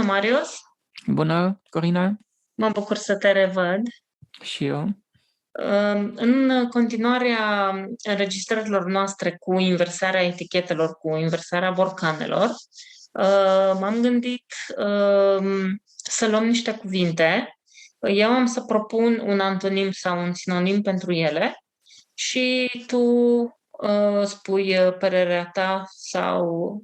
Marius! Bună, Corina! Mă bucur să te revăd. Și eu. În continuarea înregistrărilor noastre cu inversarea etichetelor, cu inversarea borcanelor, m-am gândit să luăm niște cuvinte. Eu am să propun un antonim sau un sinonim pentru ele și tu spui părerea ta sau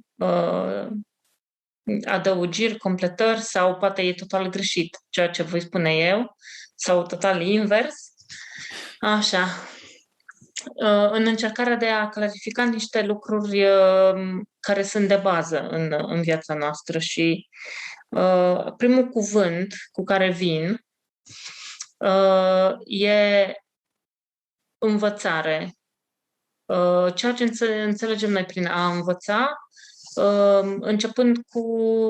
adăugiri, completări sau poate e total greșit ceea ce voi spune eu sau total invers. Așa. În încercarea de a clarifica niște lucruri care sunt de bază în viața noastră și primul cuvânt cu care vin e învățare. Ceea ce înțelegem noi prin a învăța, începând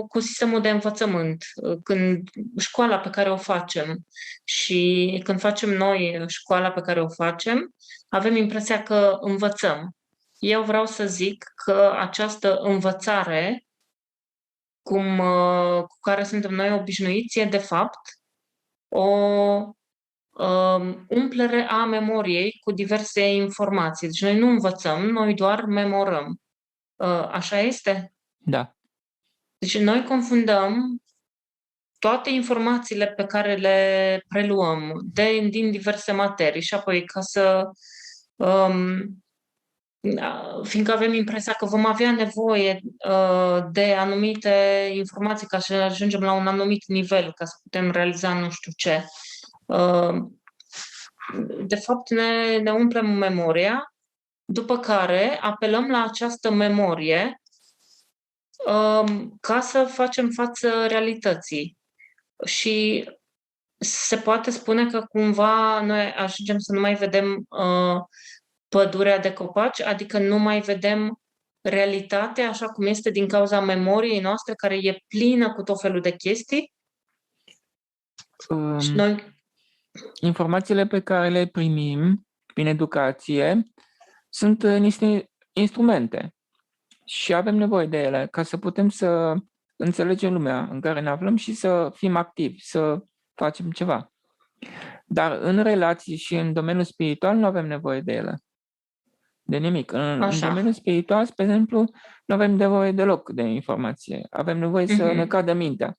cu sistemul de învățământ, când școala pe care o facem și când facem noi școala pe care o facem, avem impresia că învățăm. Eu vreau să zic că această învățare cu care suntem noi obișnuiți e de fapt o umplere a memoriei cu diverse informații. Deci noi nu învățăm, noi doar memorăm. Așa este? Da. Deci noi confundăm toate informațiile pe care le preluăm din diverse materii și apoi ca să fiindcă avem impresia că vom avea nevoie de anumite informații ca să ajungem la un anumit nivel, ca să putem realiza nu știu ce. De fapt ne umplem memoria, după care apelăm la această memorie ca să facem față realității. Și se poate spune că cumva noi ajungem să nu mai vedem pădurea de copaci, adică nu mai vedem realitatea așa cum este din cauza memoriei noastre, care e plină cu tot felul de chestii. Și noi... Informațiile pe care le primim prin educație sunt niște instrumente și avem nevoie de ele ca să putem să înțelegem lumea în care ne aflăm și să fim activi, să facem ceva. Dar în relații și în domeniul spiritual nu avem nevoie de ele. De nimic. În domeniul spiritual, spre exemplu, nu avem nevoie deloc de informație. Avem nevoie să ne cadă mintea.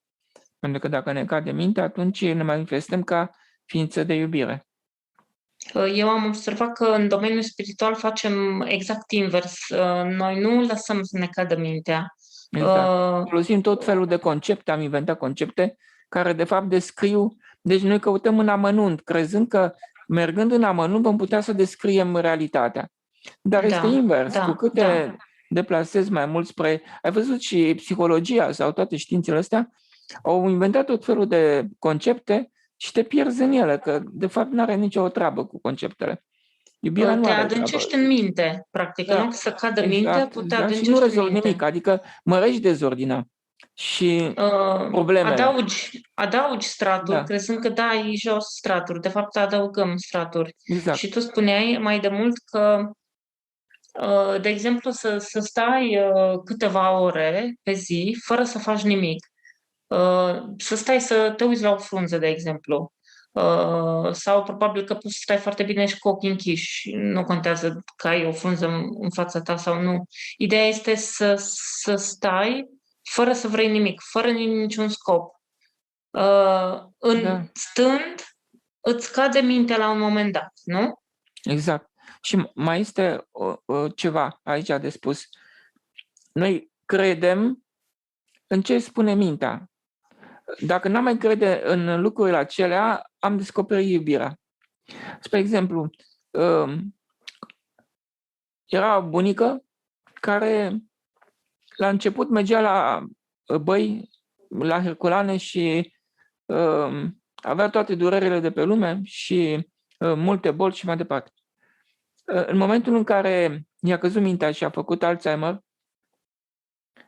Pentru că dacă ne cade mintea, atunci ne manifestăm ca ființă de iubire. Eu am observat că în domeniul spiritual facem exact invers. Noi nu lăsăm să ne cadă mintea. Exact. Folosim tot felul de concepte, am inventat concepte care de fapt descriu. Deci noi căutăm în amănunt, crezând că mergând în amănunt vom putea să descriem realitatea. Dar este invers. Cu cât te deplasezi mai mult spre... Ai văzut și psihologia sau toate științele astea au inventat tot felul de concepte și te pierzi în ele, că de fapt nu are nicio treabă cu conceptele. Iubirea te adâncești în minte, practic. În loc să cadă mintea, te adâncești și nu rezolvi nimic, adică mărești dezordinea și problemele. Adaugi straturi, crezând că dai jos straturi. De fapt, adăugăm straturi. Exact. Și tu spuneai mai de mult că, de exemplu, să stai câteva ore pe zi, fără să faci nimic. Să stai să te uiți la o frunză, de exemplu. Sau probabil că poți să stai foarte bine și cu ochii închiși. Nu contează că ai o frunză în fața ta sau nu. Ideea este să stai fără să vrei nimic, fără niciun scop. Stând, îți cade mintea la un moment dat, nu? Exact. Și mai este ceva aici de spus. Noi credem în ce spune mintea. Dacă n-am mai crede în lucrurile acelea, am descoperit iubirea. Spre exemplu, era o bunică care la început mergea la băi, la Herculane și avea toate durerile de pe lume și multe boli și mai departe. În momentul în care i-a căzut mintea și a făcut Alzheimer,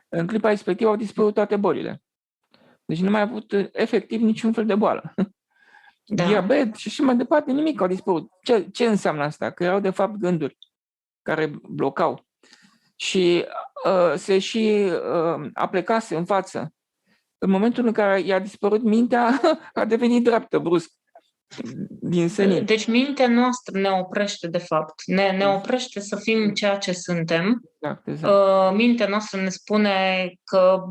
în clipa respectivă au dispărut toate bolile. Deci nu mai a avut efectiv niciun fel de boală. Diabet și mai departe, nimic au dispărut. Ce înseamnă asta? Că erau de fapt gânduri care blocau. Și se și aplecase în față. în momentul în care i-a dispărut mintea, a devenit dreaptă, brusc, din senin. Deci mintea noastră ne oprește, de fapt. Ne oprește să fim ceea ce suntem. Exact. Mintea noastră ne spune că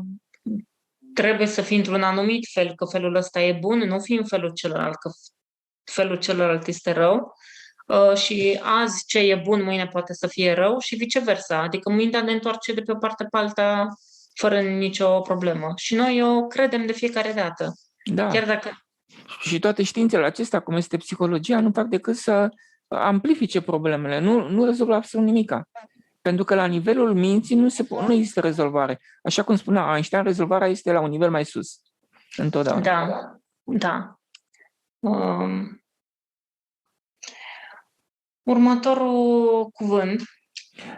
trebuie să fii într-un anumit fel, că felul ăsta e bun, nu fi în felul celălalt, că felul celălalt este rău. Și azi ce e bun, mâine poate să fie rău și viceversa. Adică mintea ne întoarce de pe o parte pe alta fără nicio problemă. Și noi o credem de fiecare dată. Da. Chiar dacă... Și toate științele acestea, cum este psihologia, nu fac decât să amplifice problemele, nu rezolvă absolut nimica. Pentru că la nivelul minții nu există rezolvare. Așa cum spunea Einstein, rezolvarea este la un nivel mai sus. Întotdeauna. Da. Următorul cuvânt.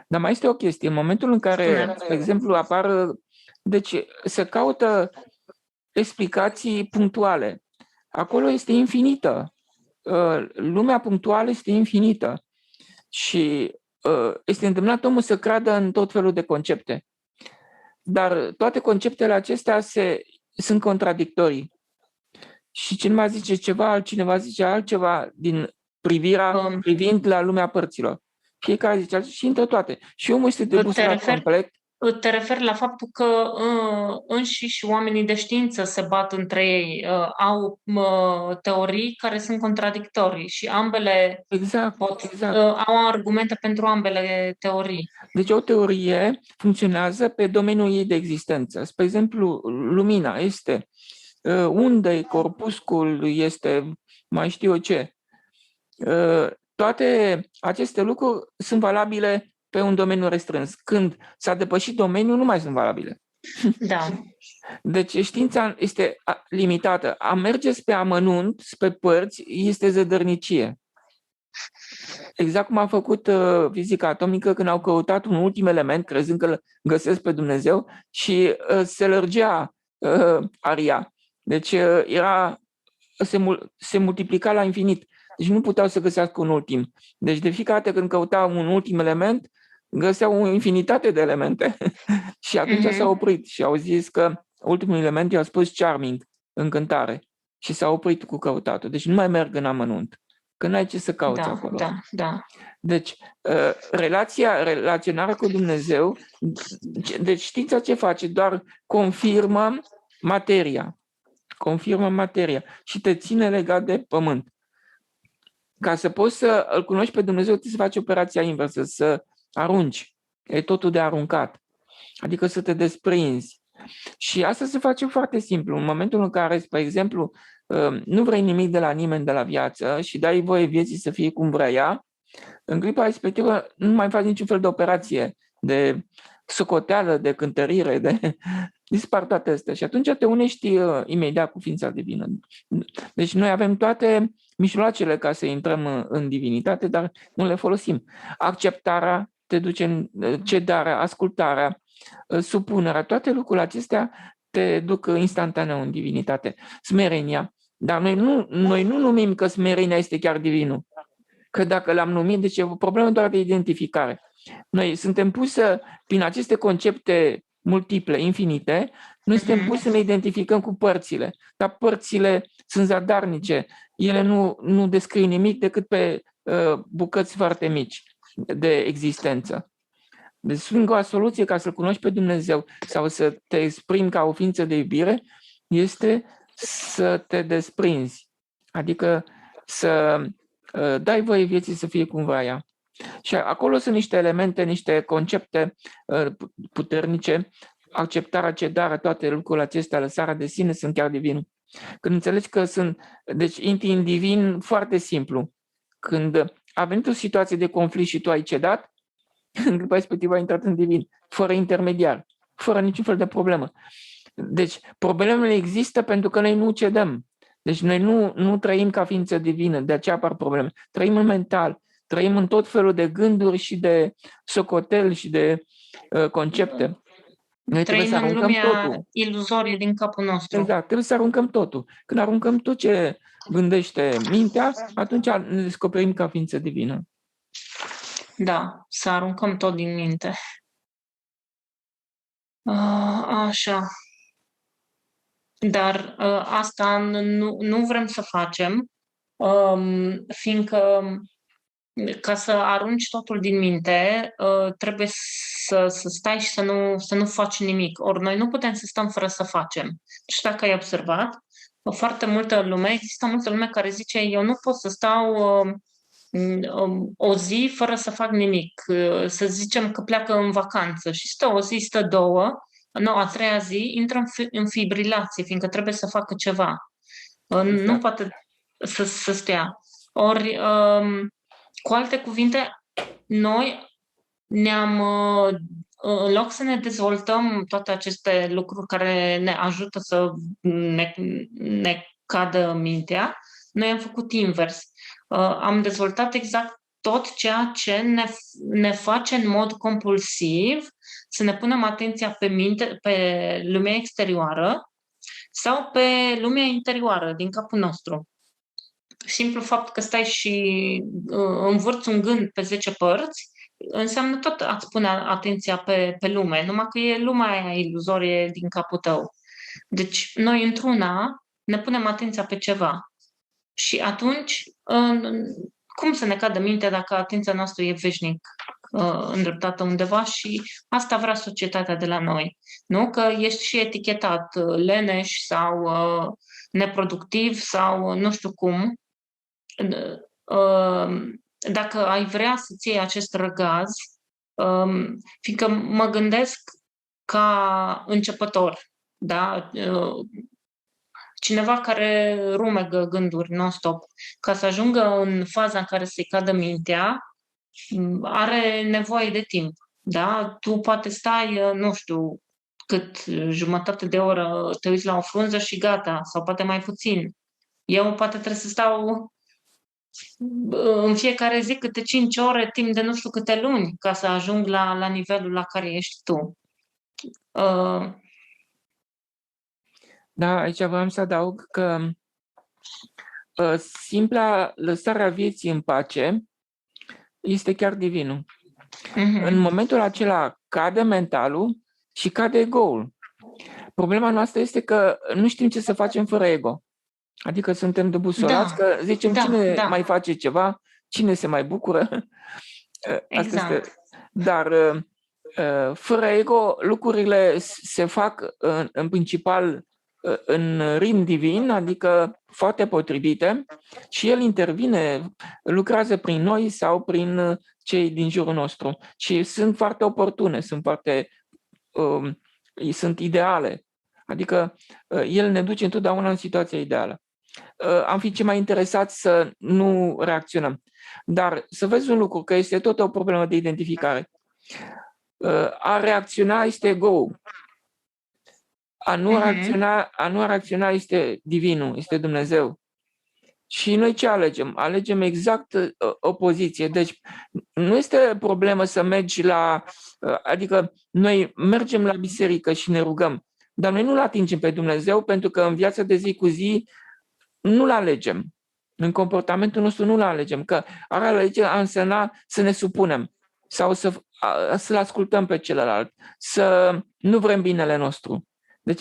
Dar mai este o chestie. În momentul în care, de exemplu, apar... Deci se caută explicații punctuale. Acolo este infinită. Lumea punctuală este infinită. Și este îndemnat omul să creadă în tot felul de concepte. Dar toate conceptele acestea sunt contradictorii. Și cineva zice ceva, altcineva zice altceva din privind la lumea părților. Fiecare zice altceva și între toate. Și omul este debusolat complet. Te referi la faptul că înșiși oamenii de știință se bat între ei, au teorii care sunt contradictorii și ambele au argumente pentru ambele teorii. Deci o teorie funcționează pe domeniul ei de existență. Spre exemplu, lumina este unde, corpuscul este mai știu eu ce. Toate aceste lucruri sunt valabile pe un domeniu restrâns. Când s-a depășit domeniul, nu mai sunt valabile. Da. Deci știința este limitată. A merge spre amănunt, spre părți, este zădărnicie. Exact cum a făcut fizica atomică când au căutat un ultim element, crezând că îl găsesc pe Dumnezeu, și se lărgea aria. Deci se multiplica la infinit. Deci nu puteau să găsească un ultim. Deci de fiecare dată când căutau un ultim element, găseau o infinitate de elemente. Și atunci s-au oprit și au zis că ultimul element i-au spus charming, încântare. Și s-au oprit cu căutatul. Deci nu mai merg în amănunt. Că n-ai ce să cauți acolo. Da. Deci, relaționarea cu Dumnezeu, deci știința ce face? Doar confirmă materia. Confirmă materia și te ține legat de pământ. Ca să poți să îl cunoști pe Dumnezeu, trebuie să faci operația inversă, să arunci. E totul de aruncat. Adică să te desprinzi. Și asta se face foarte simplu. În momentul în care, spre exemplu, nu vrei nimic de la nimeni de la viață și dai voie vieții să fie cum vrea ea, în clipa respectivă nu mai faci niciun fel de operație, de socoteală, de cântărire, dispar toate astea. Și atunci te unești imediat cu ființa divină. Deci noi avem toate mijloacele ca să intrăm în divinitate, dar nu le folosim. Acceptarea te duce în cedarea, ascultarea, supunerea, toate lucrurile acestea te duc instantaneu în divinitate. Smerenia. Dar noi nu numim că smerenia este chiar divinul. Că dacă l-am numit, deci e o problemă doar de identificare. Noi suntem puși prin aceste concepte multiple, infinite, noi suntem puși să ne identificăm cu părțile. Dar părțile sunt zadarnice. Ele nu descriu nimic decât pe bucăți foarte mici de existență. Deci singura soluție ca să-L cunoști pe Dumnezeu sau să te exprimi ca o ființă de iubire este să te desprinzi. Adică să dai voie vieții să fie cum vrea ea. Și acolo sunt niște elemente, niște concepte puternice, acceptarea, cedarea, toate lucrurile acestea, lăsarea de sine sunt chiar divine. Când înțelegi că deci intri în divin foarte simplu. Când a venit o situație de conflict și tu ai cedat, în clipa respectivă ai intrat în divin, fără intermediar, fără niciun fel de problemă. Deci problemele există pentru că noi nu cedăm. Deci noi nu trăim ca ființă divină, de aceea apar probleme. Trăim în mental, trăim în tot felul de gânduri și de socotel și de concepte. Noi trebuie să aruncăm totul. Iluzorie din capul nostru. Exact, trebuie să aruncăm totul. Când aruncăm tot ce gândește mintea, atunci ne descoperim ca ființă divină. Da, să aruncăm tot din minte. Așa. Dar asta nu vrem să facem, fiindcă ca să arunci totul din minte, trebuie să stai și să nu faci nimic. Ori noi nu putem să stăm fără să facem. Și dacă ai observat, există multă lume care zice, eu nu pot să stau o zi fără să fac nimic. Să zicem că pleacă în vacanță și stă o zi, stă două, a treia zi intră în fibrilație, fiindcă trebuie să facă ceva. Nu Exact. poate să stea. Ori, cu alte cuvinte, noi în loc să ne dezvoltăm toate aceste lucruri care ne ajută să ne cadă mintea, noi am făcut invers. Am dezvoltat exact tot ceea ce ne face în mod compulsiv să ne punem atenția pe minte, pe lumea exterioară sau pe lumea interioară din capul nostru. Simplu fapt că stai și învârți un gând pe 10 părți înseamnă tot a-ți pune atenția pe lume, numai că e lumea aia iluzorie din capul tău. Deci noi într-una ne punem atenția pe ceva și atunci cum să ne cadă mintea dacă atenția noastră e veșnic îndreptată undeva și asta vrea societatea de la noi. Nu? Că ești și etichetat leneș sau neproductiv sau nu știu cum. Dacă ai vrea să-ți iei acest răgaz, fiindcă mă gândesc ca începător, da? Cineva care rumegă gânduri non-stop, ca să ajungă în faza în care să-i cadă mintea, are nevoie de timp. Da? Tu poate stai, nu știu, jumătate de oră te uiți la o frunză și gata, sau poate mai puțin. Eu poate trebuie să stau în fiecare zi câte 5 ore, timp de nu știu câte luni, ca să ajung la nivelul la care ești tu. Da, aici vreau să adaug că simpla lăsarea vieții în pace este chiar divinul. În momentul acela cade mentalul și cade ego-ul. Problema noastră este că nu știm ce să facem fără ego. Adică suntem debusolați, că zicem cine mai face ceva, cine se mai bucură. Exact. Asta este. Dar fără ego lucrurile se fac în principal în ritm divin, adică foarte potrivite, și el intervine, lucrează prin noi sau prin cei din jurul nostru. Și sunt foarte oportune, sunt ideale. Adică el ne duce întotdeauna în situația ideală. Am fi cei mai interesați să nu reacționăm. Dar să vezi un lucru, că este tot o problemă de identificare. A reacționa este ego-ul. A nu reacționa este divinul, este Dumnezeu. Și noi ce alegem? Alegem exact opoziție. Deci nu este problemă să mergi adică noi mergem la biserică și ne rugăm, dar noi nu-L atingem pe Dumnezeu pentru că în viața de zi cu zi nu-L alegem. În comportamentul nostru nu-L alegem, că ar alege a însemna să ne supunem sau să-L ascultăm pe celălalt, să nu vrem binele nostru. Deci,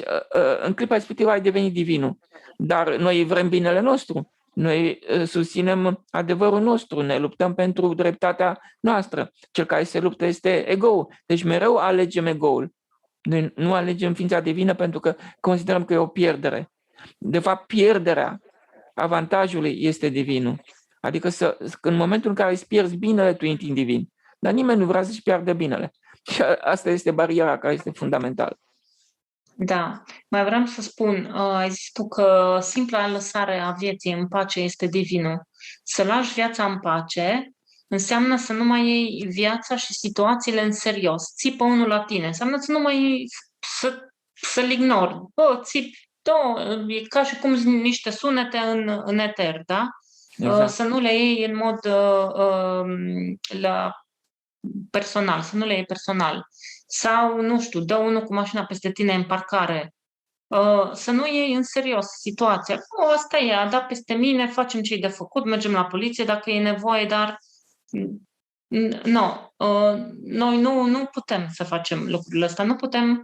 în clipa respectivă ai devenit divinul, dar noi vrem binele nostru, noi susținem adevărul nostru, ne luptăm pentru dreptatea noastră. Cel care se luptă este ego-ul. Deci mereu alegem ego-ul. Noi nu alegem ființa divină pentru că considerăm că e o pierdere. De fapt, pierderea avantajului este divinul. Adică în momentul în care îți pierzi binele, tu intri în divin. Dar nimeni nu vrea să-și piardă binele. Și asta este bariera care este fundamentală. Da, mai vreau să spun, ai zis tu că simpla lăsare a vieții în pace este divinul. Să lași viața în pace înseamnă să nu mai iei viața și situațiile în serios. Țipă unul la tine, înseamnă să nu mai să-l ignori. E ca și cum niște sunete în eter, da? Exact. Să nu le iei în mod personal, să nu le iei personal. Sau, nu știu, dă unul cu mașina peste tine în parcare. Să nu iei în serios situația. Asta e, a dat peste mine, facem ce-i de făcut, mergem la poliție dacă e nevoie, dar noi nu putem să facem lucrurile astea. Nu putem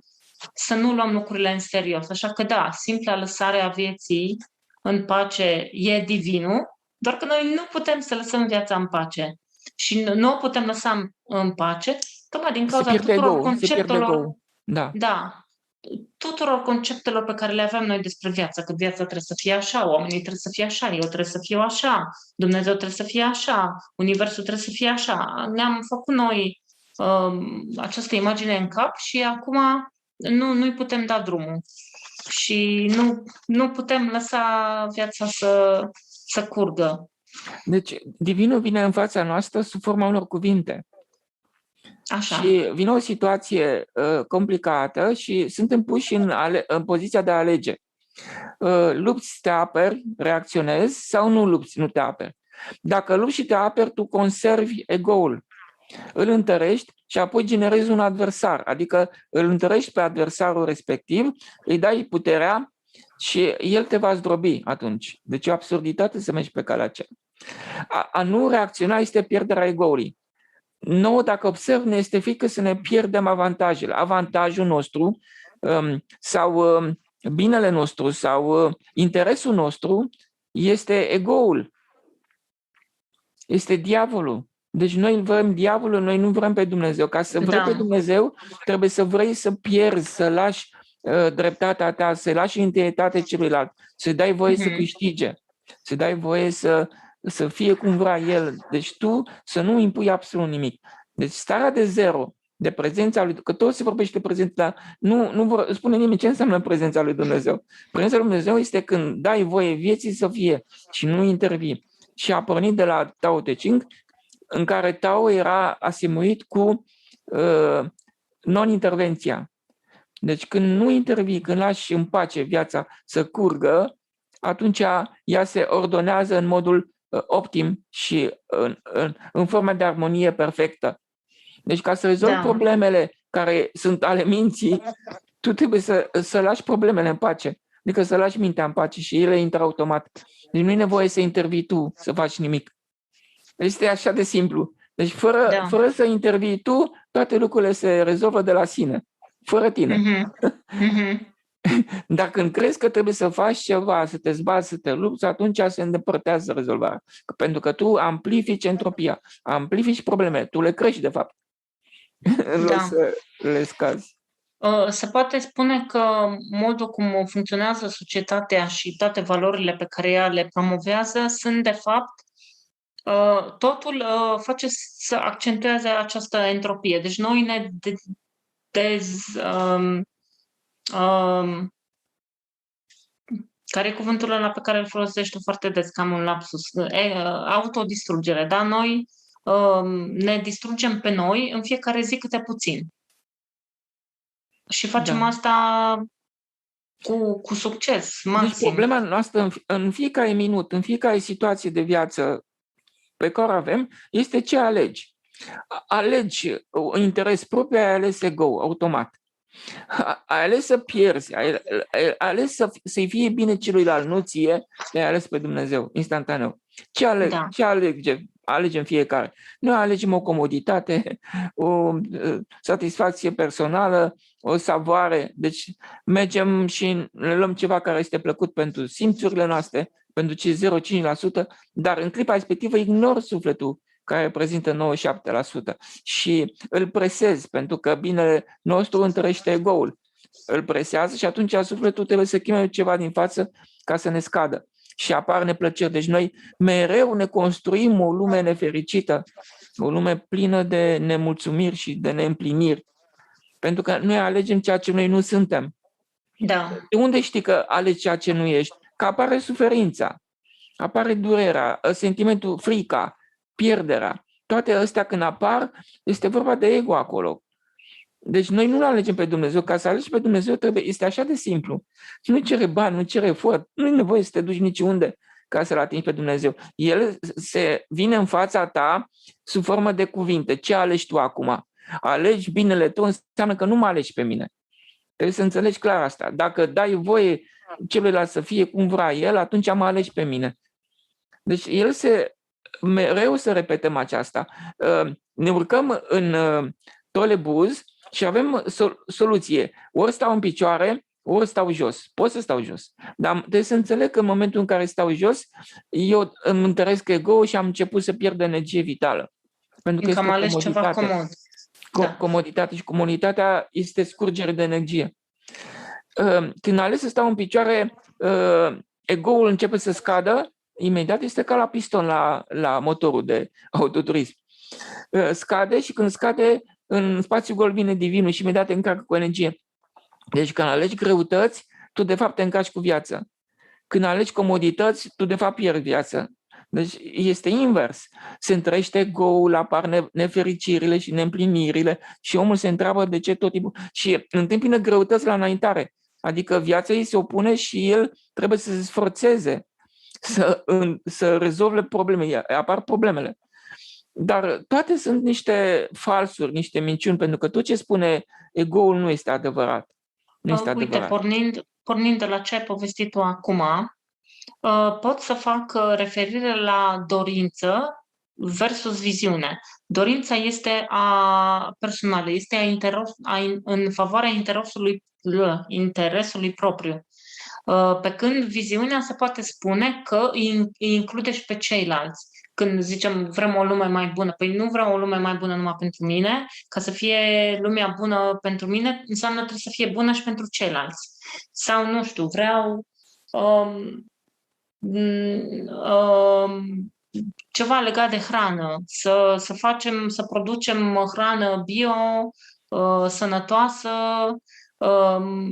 să nu luăm lucrurile în serios. Așa că da, simpla lăsare a vieții în pace e divinul, doar că noi nu putem să lăsăm viața în pace. Și nu o putem lăsa în pace tocmai din Se cauza pierde tuturor ego-ul, se pierde conceptelor, ego-ul. Da. da, tuturor conceptelor pe care le avem noi despre viață, că viața trebuie să fie așa, oamenii trebuie să fie așa, eu trebuie să fiu așa, Dumnezeu trebuie să fie așa, Universul trebuie să fie așa. Ne-am făcut noi această imagine în cap și acum nu-i putem da drumul. Și nu putem lăsa viața să curgă. Deci, divinul vine în fața noastră sub forma unor cuvinte. Așa. Și vine o situație complicată și suntem puși în poziția de a alege. Lupți să te aperi, reacționezi sau nu lupți, nu te aperi. Dacă lupți și te aperi, tu conservi ego-ul, îl întărești și apoi generezi un adversar, adică îl întărești pe adversarul respectiv, îi dai puterea și el te va zdrobi atunci. Deci e o absurditate să mergi pe calea aceea. A nu reacționa este pierderea ego-ului. Nouă, dacă observ, ne este frică să ne pierdem avantajele. Avantajul nostru sau binele nostru sau interesul nostru este ego-ul. Este diavolul. Deci noi vrem diavolul, noi nu vrem pe Dumnezeu. Ca să vrei pe Dumnezeu, trebuie să vrei să pierzi, să lași dreptatea ta, să lași integritatea celuilalt, să dai voie să câștige, să dai voie să fie cum vrea el. Deci tu să nu impui absolut nimic. Deci starea de zero, de prezența lui, că tot se vorbește de prezența, dar nu spune nimeni ce înseamnă prezența lui Dumnezeu. Prezența lui Dumnezeu este când dai voie vieții să fie și nu intervii. Și a pornit de la Tao Te Ching, în care Tao era asemuit cu non-intervenția. Deci când nu intervii, când lași în pace viața să curgă, atunci ea se ordonează în modul optim și în forma de armonie perfectă. Deci ca să rezolvi problemele care sunt ale minții, tu trebuie să lași problemele în pace. Adică să lași mintea în pace și ele intră automat. Deci nu e nevoie să intervii tu, să faci nimic. Este așa de simplu. Deci fără să intervii tu, toate lucrurile se rezolvă de la sine. Fără tine. Dar când crezi că trebuie să faci ceva, să te zbați, să te lupți, atunci se îndepărtează rezolvarea. Pentru că tu amplifici entropia, amplifici probleme, tu le crești de fapt. În loc să le scazi. Se poate spune că modul cum funcționează societatea și toate valorile pe care ea le promovează sunt de fapt totul face să accentueze această entropie. Deci noi ne care e cuvântul ăla pe care îl folosești foarte des, cam un lapsus? Autodistrugere, da? Noi ne distrugem pe noi în fiecare zi câte puțin. Și facem asta cu succes maxim. Deci problema noastră în fiecare minut, în fiecare situație de viață pe care o avem, este ce alegi. Alegi un interes propriu, ai ales ego, automat. Ai ales să pierzi, ai ales să-i fie bine celuilalt, nu ție, ai ales pe Dumnezeu, instantaneu. Ce alegem fiecare? Noi alegem o comoditate, o satisfacție personală, o savoare. Deci mergem și ne luăm ceva care este plăcut pentru simțurile noastre, pentru cei 0,5%, dar în clipa respectivă ignor sufletul care reprezintă 97% și îl presezi, pentru că binele nostru întărește ego-ul. Îl presează și atunci sufletul trebuie să chime ceva din față ca să ne scadă. Și apar neplăceri. Deci noi mereu ne construim o lume nefericită, o lume plină de nemulțumiri și de neîmpliniri. Pentru că noi alegem ceea ce noi nu suntem. Da. De unde știi că alegi ceea ce nu ești? Că apare suferința, apare durerea, sentimentul, frica, pierderea. Toate astea când apar, este vorba de ego acolo. Deci noi nu alegem pe Dumnezeu. Ca să alegi pe Dumnezeu este așa de simplu. Nu cere bani, nu cere efort, nu e nevoie să te duci niciunde ca să-L atingi pe Dumnezeu. El se vine în fața ta sub formă de cuvinte. Ce alegi tu acum? Alegi binele tău, înseamnă că nu mă alegi pe mine. Trebuie să înțelegi clar asta. Dacă dai voie celuilalt să fie cum vrea el, atunci mă alegi pe mine. Deci mereu să repetăm aceasta. Ne urcăm în trolebuz Și avem soluție. Ori stau în picioare, ori stau jos. Pot să stau jos. Dar trebuie să înțeleg că în momentul în care stau jos, eu îmi întăresc ego și am început să pierd energie vitală. Pentru că Încă am este ales ceva comod. Da. Comoditate și comunitatea este scurgere de energie. Când ales să stau în picioare, ego-ul începe să scadă, imediat este ca la piston la motorul de autoturism. Scade și când scade, în spațiul gol vine divinul și imediat te încarcă cu energie. Deci când alegi greutăți, tu de fapt te încarci cu viață. Când alegi comodități, tu de fapt pierzi viață. Deci este invers. Se întărește ego-ul, apar nefericirile și neîmplinirile și omul se întreabă de ce tot timpul. Și întâmpină greutăți la înaintare. Adică viața ei se opune și el trebuie să se sforțeze să rezolve probleme. Apar problemele. Dar toate sunt niște falsuri, niște minciuni, pentru că tot ce spune ego-ul nu este adevărat. Nu este Uite, adevărat. pornind de la ce ai povestit tu acum, pot să fac referire la dorință versus viziune. Dorința este personală, este în favoarea interesului propriu. Pe când viziunea se poate spune că îi include și pe ceilalți. Când zicem vrem o lume mai bună, păi nu vreau o lume mai bună numai pentru mine, ca să fie lumea bună pentru mine, înseamnă trebuie să fie bună și pentru ceilalți. Sau, nu știu, vreau ceva legat de hrană, să producem hrană bio, sănătoasă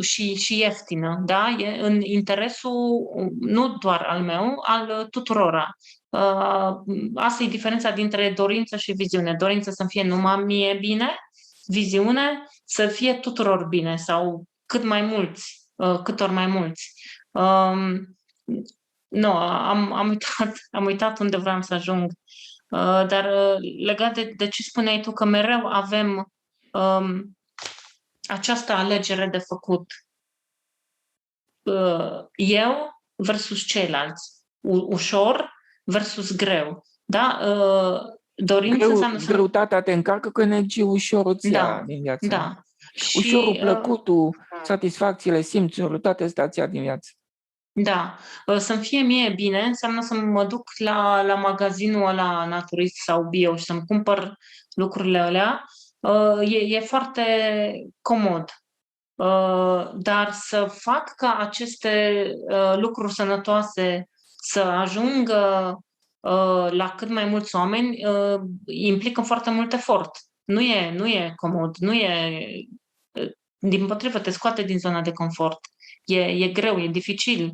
și ieftină, da? E în interesul nu doar al meu, al tuturora. Asta e diferența dintre dorință și viziune. Dorință să fie numai mie bine, viziune să fie tuturor bine sau cât ori mai mulți. Nu, am uitat unde vreau să ajung. Dar legat de ce spuneai tu, că mereu avem această alegere de făcut. Eu versus ceilalți. Ușor versus greu. Da? Dorința înseamnă greutatea te încarcă cu energie, ușorul îți ia din viață. Da. Ușorul, plăcutul, satisfacțiile, simțurile, toate astea îți ia din viață. Da. Să-mi fie mie bine înseamnă să mă duc la magazinul ăla naturist sau bio și să-mi cumpăr lucrurile alea. E foarte comod. Dar să fac ca aceste lucruri sănătoase să ajungă la cât mai mulți oameni implică foarte mult efort. Nu e comod, dimpotrivă, te scoate din zona de confort. E greu, e dificil.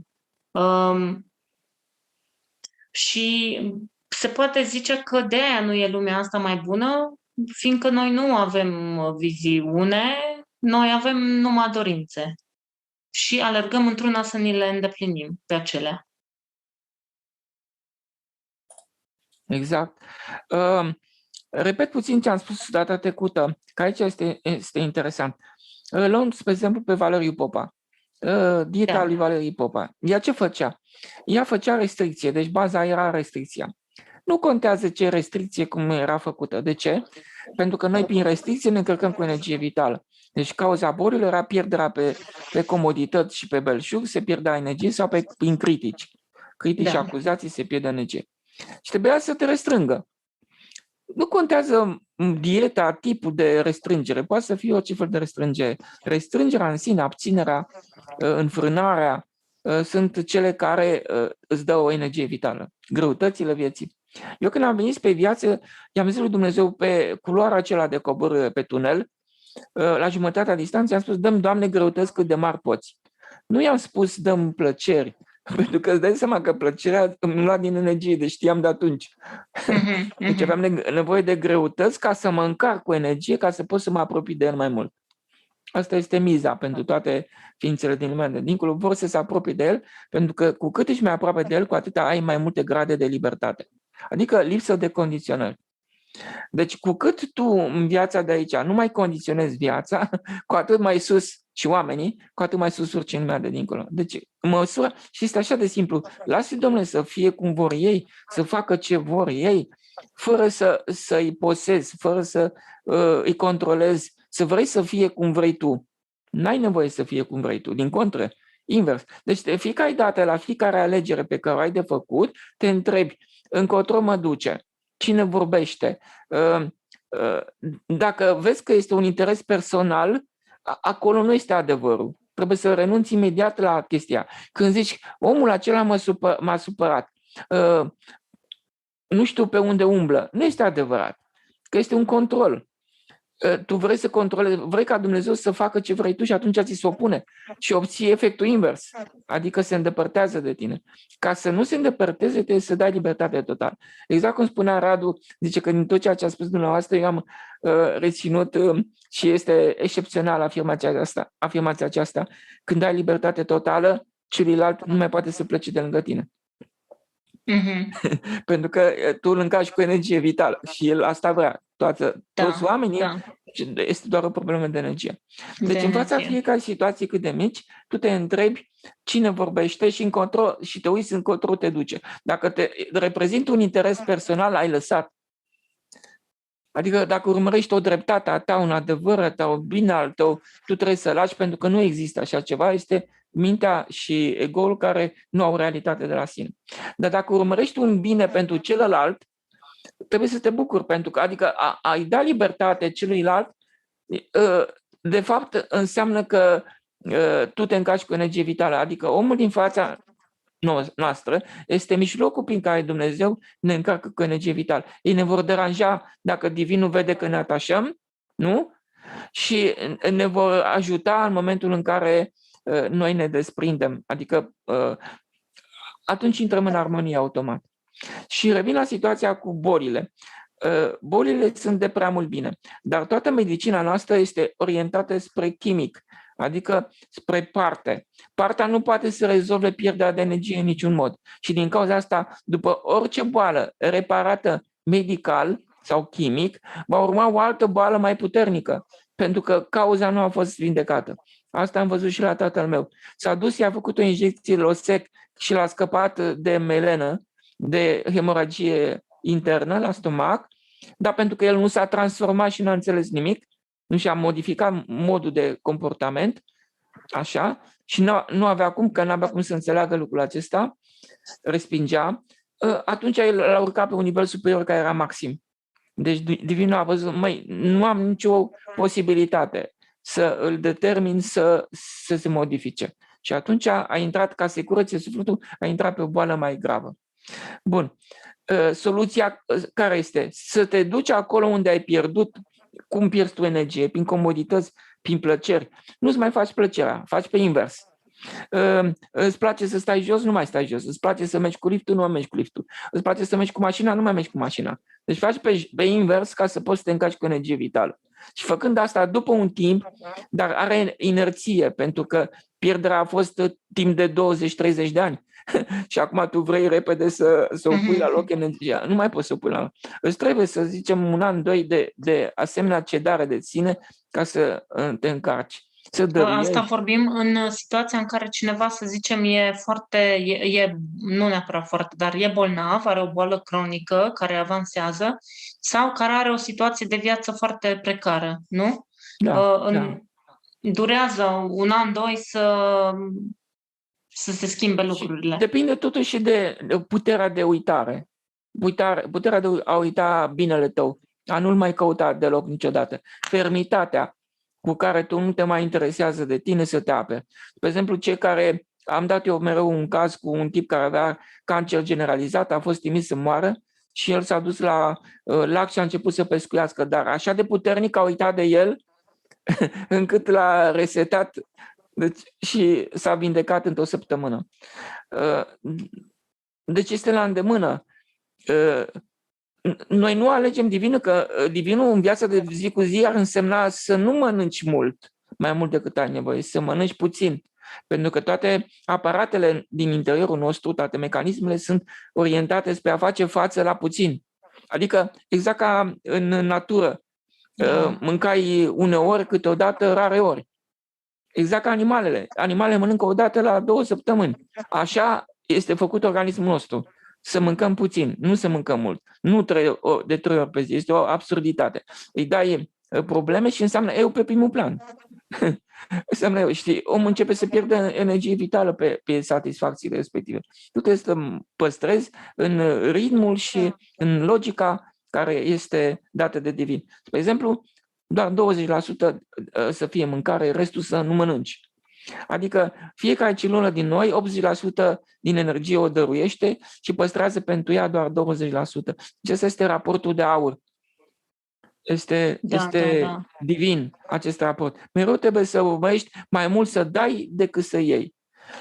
Și se poate zice că de aia nu e lumea asta mai bună, fiindcă noi nu avem viziune, noi avem numai dorințe și alergăm într-una să ni le îndeplinim pe acelea. Exact. Repet puțin ce am spus data trecută, că aici este interesant. Luăm, spre exemplu, pe Valeriu Popa. Dieta lui Valeriu Popa. Ea ce făcea? Ea făcea restricție, deci baza era restricția. Nu contează ce restricție cum era făcută. De ce? Pentru că noi prin restricție ne încărcăm cu energie vitală. Deci cauza bolilor era pierderea pe comodități și pe belșug, se pierdea energie, sau prin critici. Critici și acuzații se pierde energie. Și trebuia să te restrângă. Nu contează dieta, tipul de restrângere, poate să fie orice fel de restrângere. Restrângerea în sine, abținerea, înfrânarea, sunt cele care îți dau o energie vitală. Greutățile vieții. Eu când am venit pe viață, i-am zis lui Dumnezeu pe culoarea acela de cobor pe tunel, la jumătatea distanței, am spus, dăm, Doamne, greutăți cât de mari poți. Nu i-am spus, dăm plăceri, pentru că îți dai seama că plăcerea îmi lua din energie, deci știam de atunci. Deci aveam nevoie de greutăți ca să mă încarc cu energie, ca să pot să mă apropii de el mai mult. Asta este miza pentru toate ființele din lumea de dincolo. Vor să se apropie de el, pentru că cu cât ești mai aproape de el, cu atât ai mai multe grade de libertate. Adică lipsă de condiționări. Deci cu cât tu în viața de aici nu mai condiționezi viața, cu atât mai sus și oamenii, cu atât mai sus urci în lumea de dincolo. Deci măsura, și este așa de simplu, lasă-i, Domnule, să fie cum vor ei, să facă ce vor ei, fără să-i posezi, fără să îi controlezi, să vrei să fie cum vrei tu. N-ai nevoie să fie cum vrei tu, din contră, invers. Deci de fiecare dată, la fiecare alegere pe care o ai de făcut, te întrebi, încotro mă duce, cine vorbește. Dacă vezi că este un interes personal, acolo nu este adevărul. Trebuie să renunți imediat la chestia. Când zici, omul acela m-a supărat, nu știu pe unde umblă, nu este adevărat, că este un control. Tu vrei să controlezi, vrei ca Dumnezeu să facă ce vrei tu și atunci ți se opune și obții efectul invers, adică se îndepărtează de tine. Ca să nu se îndepărteze, trebuie să dai libertate totală. Exact cum spunea Radu, zice că din tot ceea ce a spus dumneavoastră, eu am reținut și este excepțional afirmația aceasta, când ai libertate totală, celuilalt nu mai poate să plece de lângă tine. Pentru că tu îl încarci cu energie vitală și el asta vrea. Toți oamenii, este doar o problemă de energie. Deci în fața fiecare situație cât de mici, tu te întrebi cine vorbește și te uiți încotro te duce. Dacă te reprezintă un interes personal, ai lăsat. Adică dacă urmărești o dreptate a ta, un adevăr a ta, o bine al tău, tu trebuie să lași pentru că nu există așa ceva, este mintea și ego-ul care nu au realitate de la sine. Dar dacă urmărești un bine pentru celălalt, trebuie să te bucuri, pentru că adică a-i da libertate celuilalt, de fapt înseamnă că tu te încarci cu energie vitală, adică omul din fața noastră este mijlocul prin care Dumnezeu ne încarcă cu energie vitală. Ei ne vor deranja dacă Divinul vede că ne atașăm, nu? Și ne vor ajuta în momentul în care noi ne desprindem. Adică atunci intrăm în armonie automat. Și revin la situația cu bolile. Bolile sunt de prea mult bine, dar toată medicina noastră este orientată spre chimic, adică spre parte. Partea nu poate să rezolve pierderea de energie în niciun mod. Și din cauza asta, după orice boală reparată medical sau chimic, va urma o altă boală mai puternică, pentru că cauza nu a fost vindecată. Asta am văzut și la tatăl meu. S-a dus, i-a făcut o injecție Losec și l-a scăpat de melenă, de hemoragie internă la stomac, dar pentru că el nu s-a transformat și nu a înțeles nimic, nu și-a modificat modul de comportament, așa, și nu avea cum, că nu avea cum să înțeleagă lucrul acesta, respingea, atunci el l-a urcat pe un nivel superior care era maxim. Deci Divinul a văzut, măi, nu am nicio posibilitate să îl determin să se modifice. Și atunci a intrat, ca să-i curățe sufletul, a intrat pe o boală mai gravă. Bun. Soluția care este? Să te duci acolo unde ai pierdut, cum pierzi tu energie, prin comodități, prin plăceri. Nu-ți mai faci plăcerea, faci pe invers. Îți place să stai jos, nu mai stai jos. Îți place să mergi cu liftul, nu mai mergi cu liftul. Îți place să mergi cu mașina, nu mai mergi cu mașina. Deci faci pe invers ca să poți să te încarci cu energie vitală. Și făcând asta după un timp, dar are inerție, pentru că pierderea a fost timp de 20-30 de ani. Și acum tu vrei repede să o pui la loc energia. Nu mai poți să o pui la loc. Îți trebuie, să zicem, 1 an, 2 de asemenea cedare de sine ca să te încarci. Asta vorbim în situația în care cineva, să zicem, nu neapărat foarte, dar e bolnav, are o boală cronică care avansează sau care are o situație de viață foarte precară, nu? Da. Durează 1 an, 2 să se schimbe lucrurile. Depinde totuși și de puterea de uitare. Puterea de a uita binele tău, a nu-l mai căuta deloc niciodată. Fermitatea cu care tu nu te mai interesează de tine să te aperi. De exemplu, cei care, am dat eu mereu un caz cu un tip care avea cancer generalizat, a fost trimis să moară și el s-a dus la lac și a început să pescuiască, dar așa de puternic a uitat de el încât l-a resetat, deci, și s-a vindecat într-o săptămână. Deci este la îndemână. Noi nu alegem Divinul, că Divinul în viața de zi cu zi ar însemna să nu mănânci mult, mai mult decât ai nevoie, să mănânci puțin. Pentru că toate aparatele din interiorul nostru, toate mecanismele sunt orientate spre a face față la puțin. Adică exact ca în natură. Mâncai uneori, câteodată, rare ori. Exact ca animalele. Animalele mănâncă o dată la 2 săptămâni. Așa este făcut organismul nostru. să mâncăm puțin, nu să mâncăm mult, nu de 3 ori pe zi, este o absurditate. Îi dai probleme și înseamnă eu pe primul plan. Înseamnă, știi, omul începe să pierdă energie vitală pe satisfacțiile respective. Tu trebuie să păstrezi în ritmul și în logica care este dată de divin. Spre exemplu, doar 20% să fie mâncare, restul să nu mănânci. Adică fiecare celulă din noi, 80% din energie o dăruiește și păstrează pentru ea doar 20%. Acesta este raportul de aur. Este divin acest raport. Mereu trebuie să urmărești mai mult să dai decât să iei.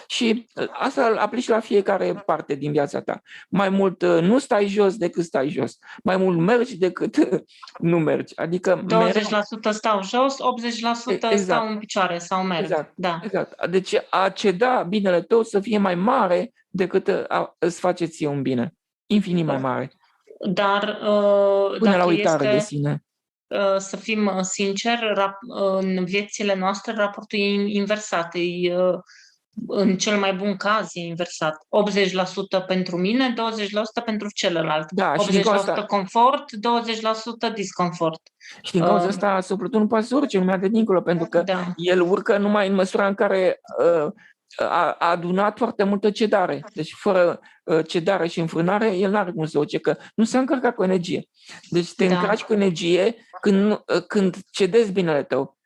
Și asta îl aplici la fiecare parte din viața ta. Mai mult nu stai jos decât stai jos. Mai mult mergi decât nu mergi. Adică 20% stau jos, 80% stau în picioare sau merg. Exact. Deci a ceda binele tău să fie mai mare decât îți face ție un bine. Infinit mai mare. Dar până la uitare de sine. Să fim sinceri, în viețile noastre raportul e inversat. În cel mai bun caz e inversat. 80% pentru mine, 20% pentru celălalt. 80% confort, 20% disconfort. Și din cauza asta sufletul nu poate să urce în lumea de dincolo, pentru că el urcă numai în măsura în care a adunat foarte multă cedare. Deci fără cedare și înfrânare, el n-are cum să urce, că nu se încărcă cu energie. Deci te încarci cu energie când cedezi binele tău.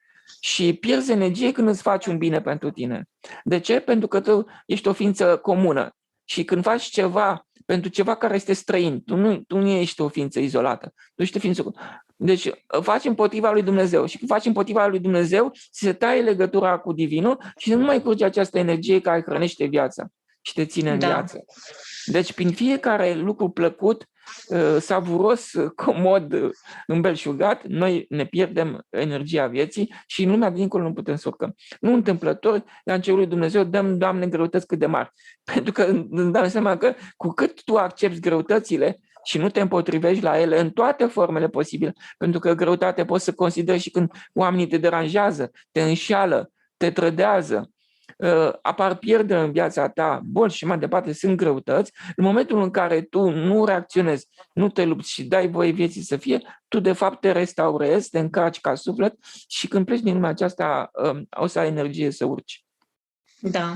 Și pierzi energie când îți faci un bine pentru tine. De ce? Pentru că tu ești o ființă comună. Și când faci ceva pentru ceva care este străin, tu nu ești o ființă izolată. Tu ești o ființă comună. Deci faci împotriva lui Dumnezeu. Și când faci împotriva lui Dumnezeu, se taie legătura cu Divinul și nu mai curge această energie care hrănește viața și te ține în viață. Deci prin fiecare lucru plăcut, savuros, comod, îmbelșugat, noi ne pierdem energia vieții și în lumea dincolo nu putem să urcăm. Nu întâmplător, la încerul lui Dumnezeu dăm, Doamne, greutăți cât de mari. Pentru că îmi dau seama că cu cât tu accepti greutățile și nu te împotrivești la ele în toate formele posibile, pentru că greutate poți să consideri și când oamenii te deranjează, te înșeală, te trădează, apar pierderi în viața ta, boli și mai departe, sunt greutăți, în momentul în care tu nu reacționezi, nu te lupți și dai voie vieții să fie, tu de fapt te restaurezi, te încarci ca suflet și când pleci din lumea aceasta o să ai energie să urci. Da.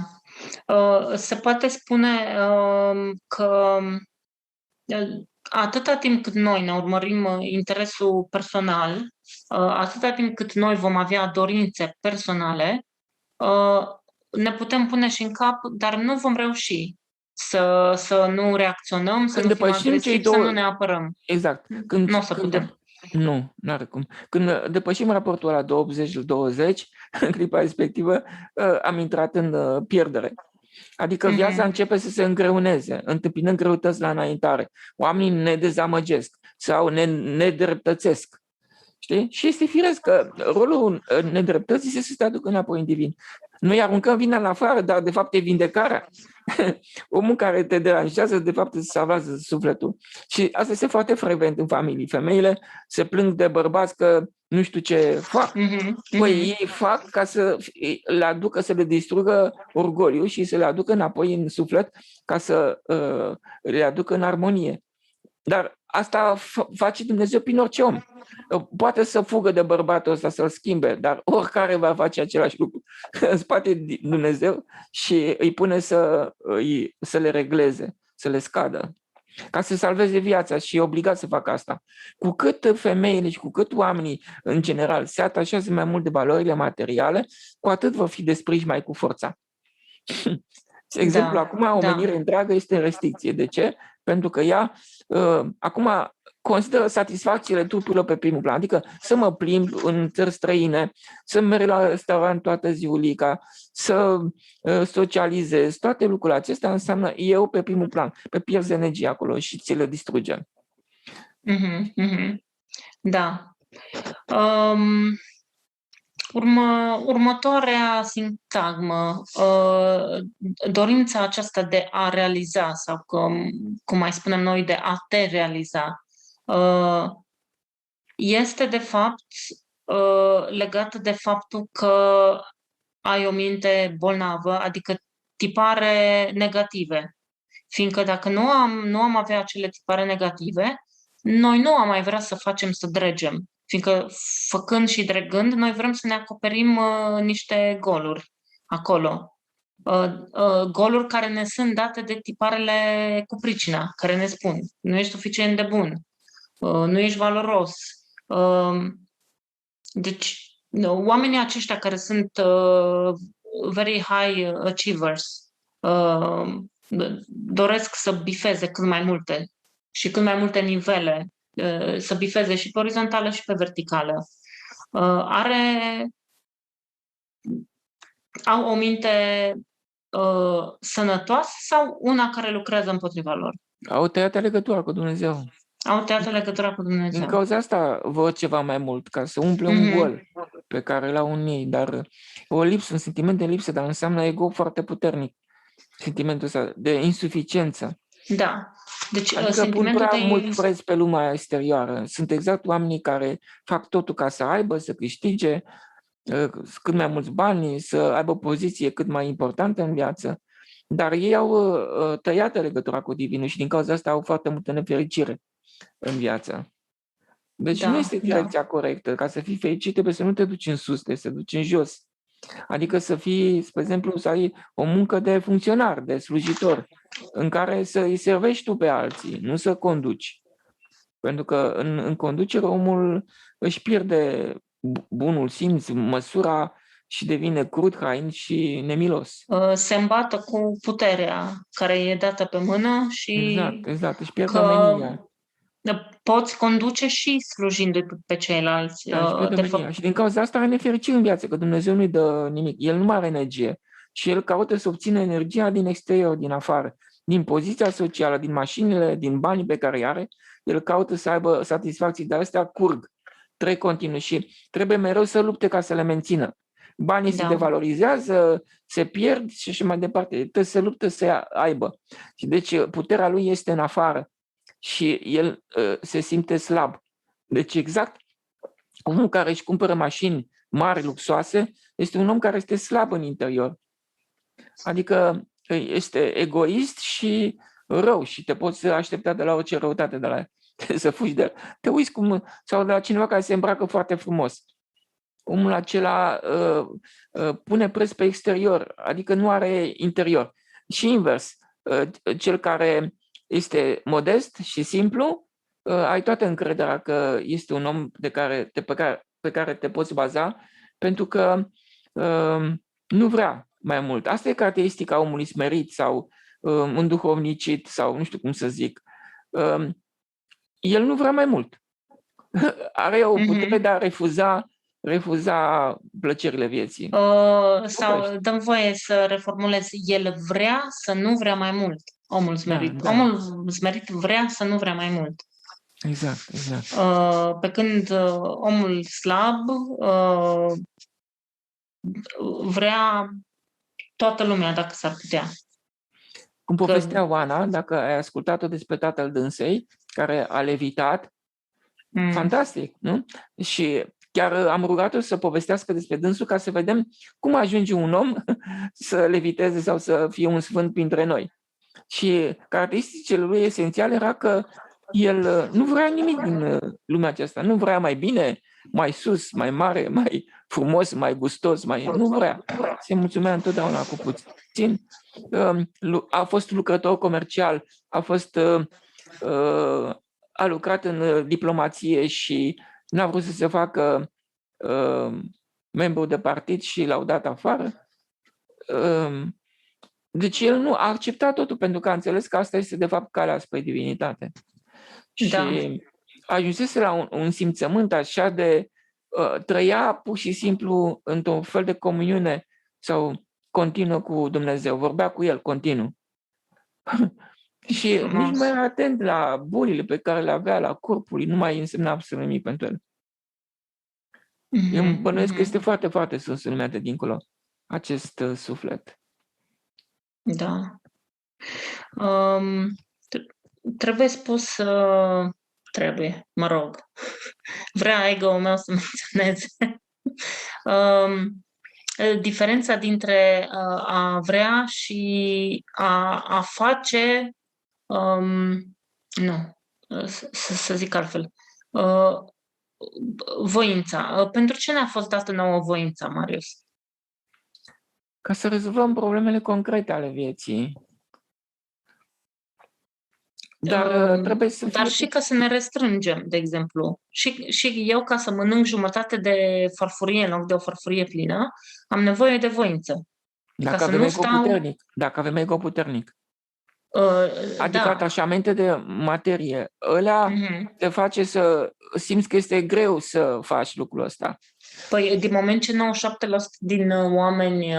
Se poate spune că atâta timp cât noi ne urmărim interesul personal, atâta timp cât noi vom avea dorințe personale, ne putem pune și în cap, dar nu vom reuși să nu reacționăm, să nu fim agresivi, să nu ne apărăm. Exact. Nu o să putem. Nu are cum. Când depășim raportul ăla de 80-20, în clipa respectivă, am intrat în pierdere. Adică viața începe să se îngreuneze, întâmpinând greutăți la înaintare. Oamenii ne dezamăgesc sau ne nedreptățesc. Știi? Și este firesc că rolul nedreptății este să te aducă înapoi în divin. Noi aruncăm vina la afară, dar de fapt e vindecarea. Omul care te deranjează, de fapt îți salvează sufletul. Și asta este foarte frecvent în familii. Femeile se plâng de bărbați că nu știu ce fac. Păi ei fac ca să le aducă, să le distrugă orgoliu și să le aducă înapoi în suflet ca să le aducă în armonie. Dar asta face Dumnezeu prin orice om. Poate să fugă de bărbatul ăsta, să-l schimbe, dar oricare va face același lucru în spate Dumnezeu și îi pune să le regleze, să le scadă, ca să salveze viața și e obligat să facă asta. Cu cât femeile și cu cât oamenii în general se atașează mai mult de valorile materiale, cu atât vor fi despriși mai cu forța. De exemplu, acum omenirea întreagă este în restricție. De ce? Pentru că ea acum consideră satisfacțiile trupurilor pe primul plan. Adică să mă plimb în țări străine, să merg la restaurant toată ziulica, să socializez. Toate lucrurile acestea înseamnă eu pe primul plan. Pe pierzi energie acolo și ți le distruge. Da. Următoarea sintagmă, dorința aceasta de a realiza sau cum mai spunem noi, de a te realiza, este de fapt legată de faptul că ai o minte bolnavă, adică tipare negative. Fiindcă dacă nu am avea acele tipare negative, noi nu am mai vrea să facem să dregem. Fiindcă făcând și dregând, noi vrem să ne acoperim niște goluri acolo. Goluri care ne sunt date de tiparele cu pricina, care ne spun: nu ești suficient de bun, nu ești valoros. Deci, oamenii aceștia care sunt very high achievers doresc să bifeze cât mai multe și cât mai multe nivele, să bifeze și pe orizontală și pe verticală. Au o minte sănătoasă sau una care lucrează împotriva lor? Au tăiat legătura cu Dumnezeu. Au tăiat legătura cu Dumnezeu. Din cauza asta vor ceva mai mult, ca să umple un gol pe care l-au în ei, dar o lipsă, un sentiment de lipsă, dar înseamnă ego foarte puternic. Sentimentul ăsta de insuficiență. Da. Deci, adică pun prea mult preț pe lumea exterioară. Sunt exact oamenii care fac totul ca să aibă, să câștige cât mai mulți bani, să aibă o poziție cât mai importantă în viață, dar ei au tăiat legătura cu Divinul și din cauza asta au foarte multă nefericire în viață. Deci nu este direcția corectă. Ca să fii fericit trebuie să nu te duci în sus, trebuie să te duci în jos. Adică să fii, spre exemplu, să ai o muncă de funcționar, de slujitor, în care să îi servești tu pe alții, nu să conduci. Pentru că în conducere omul își pierde bunul simț, măsura și devine crud, hain și nemilos. Se îmbată cu puterea care e dată pe mână și exact. Își pierde omenia. Poți conduce și slujindu-i pe ceilalți. Și din cauza asta are nefericire în viață, că Dumnezeu nu-i dă nimic. El nu mai are energie și el caută să obțină energia din exterior, din afară, din poziția socială, din mașinile, din banii pe care îi are. El caută să aibă satisfacții, dar astea curg, trec continuu și trebuie mereu să lupte ca să le mențină. Banii se devalorizează, se pierd și așa mai departe. Trebuie să luptă să aibă. Și deci puterea lui este în afară și el se simte slab. Deci exact omul care își cumpără mașini mari, luxoase, este un om care este slab în interior. Adică este egoist și rău și te poți aștepta de la orice răutate de la el. Să fugi de el. Te uiți sau de la cineva care se îmbracă foarte frumos. Omul acela pune preț pe exterior, adică nu are interior. Și invers, cel care este modest și simplu, ai toată încrederea că este un om pe care te poți baza, pentru că nu vrea mai mult. Asta e caracteristica omului smerit sau înduhovnicit sau nu știu cum să zic. El nu vrea mai mult. Are o putere de a refuza plăcerile vieții. Sau dăm voie să reformulez. El vrea să nu vrea mai mult. Omul smerit. Omul smerit vrea să nu vrea mai mult. Exact. Pe când omul slab vrea toată lumea, dacă s-ar putea. Cum povestea Oana, dacă ai ascultat-o despre tatăl dânsei, care a levitat, fantastic, nu? Și chiar am rugat-o să povestească despre dânsul ca să vedem cum ajunge un om să leviteze sau să fie un sfânt printre noi. Și caracteristicile lui esențiale era că el nu vrea nimic din lumea aceasta, nu vrea mai bine, mai sus, mai mare, mai frumos, mai gustos, nu vrea. Se mulțumea întotdeauna cu puțin. A fost lucrător comercial, a lucrat în diplomație și n-a vrut să se facă membru de partid și l-au dat afară. Deci el nu a acceptat totul pentru că a înțeles că asta este de fapt calea spre divinitate. Și ajunsese la un simțământ așa de trăia pur și simplu într-un fel de comuniune sau continuă cu Dumnezeu, vorbea cu el continuu. Și nici mai era atent la bolile pe care le avea, la corpul, nu mai însemna absolut nimic pentru el. Eu îmi bănuiesc că este foarte, foarte sus în lumea de dincolo, acest suflet. Da. Trebuie spus, vrea ego-ul meu să menționeze. diferența dintre a vrea și a face, nu, să zic altfel, uh, voința. Pentru ce ne-a fost dată nouă voința, Marius? Ca să rezolvăm problemele concrete ale vieții. Dar trebuie să Dar fie... și ca să ne restrângem, de exemplu. Și eu, ca să mănânc jumătate de farfurie în loc de o farfurie plină, am nevoie de voință. Dacă Ca să avem nu ego stau... puternic. Dacă avem ego puternic. Adică Da. atașamente de materie. Ăla te face să simți că este greu să faci lucrul ăsta. Păi, din moment ce 97% din oameni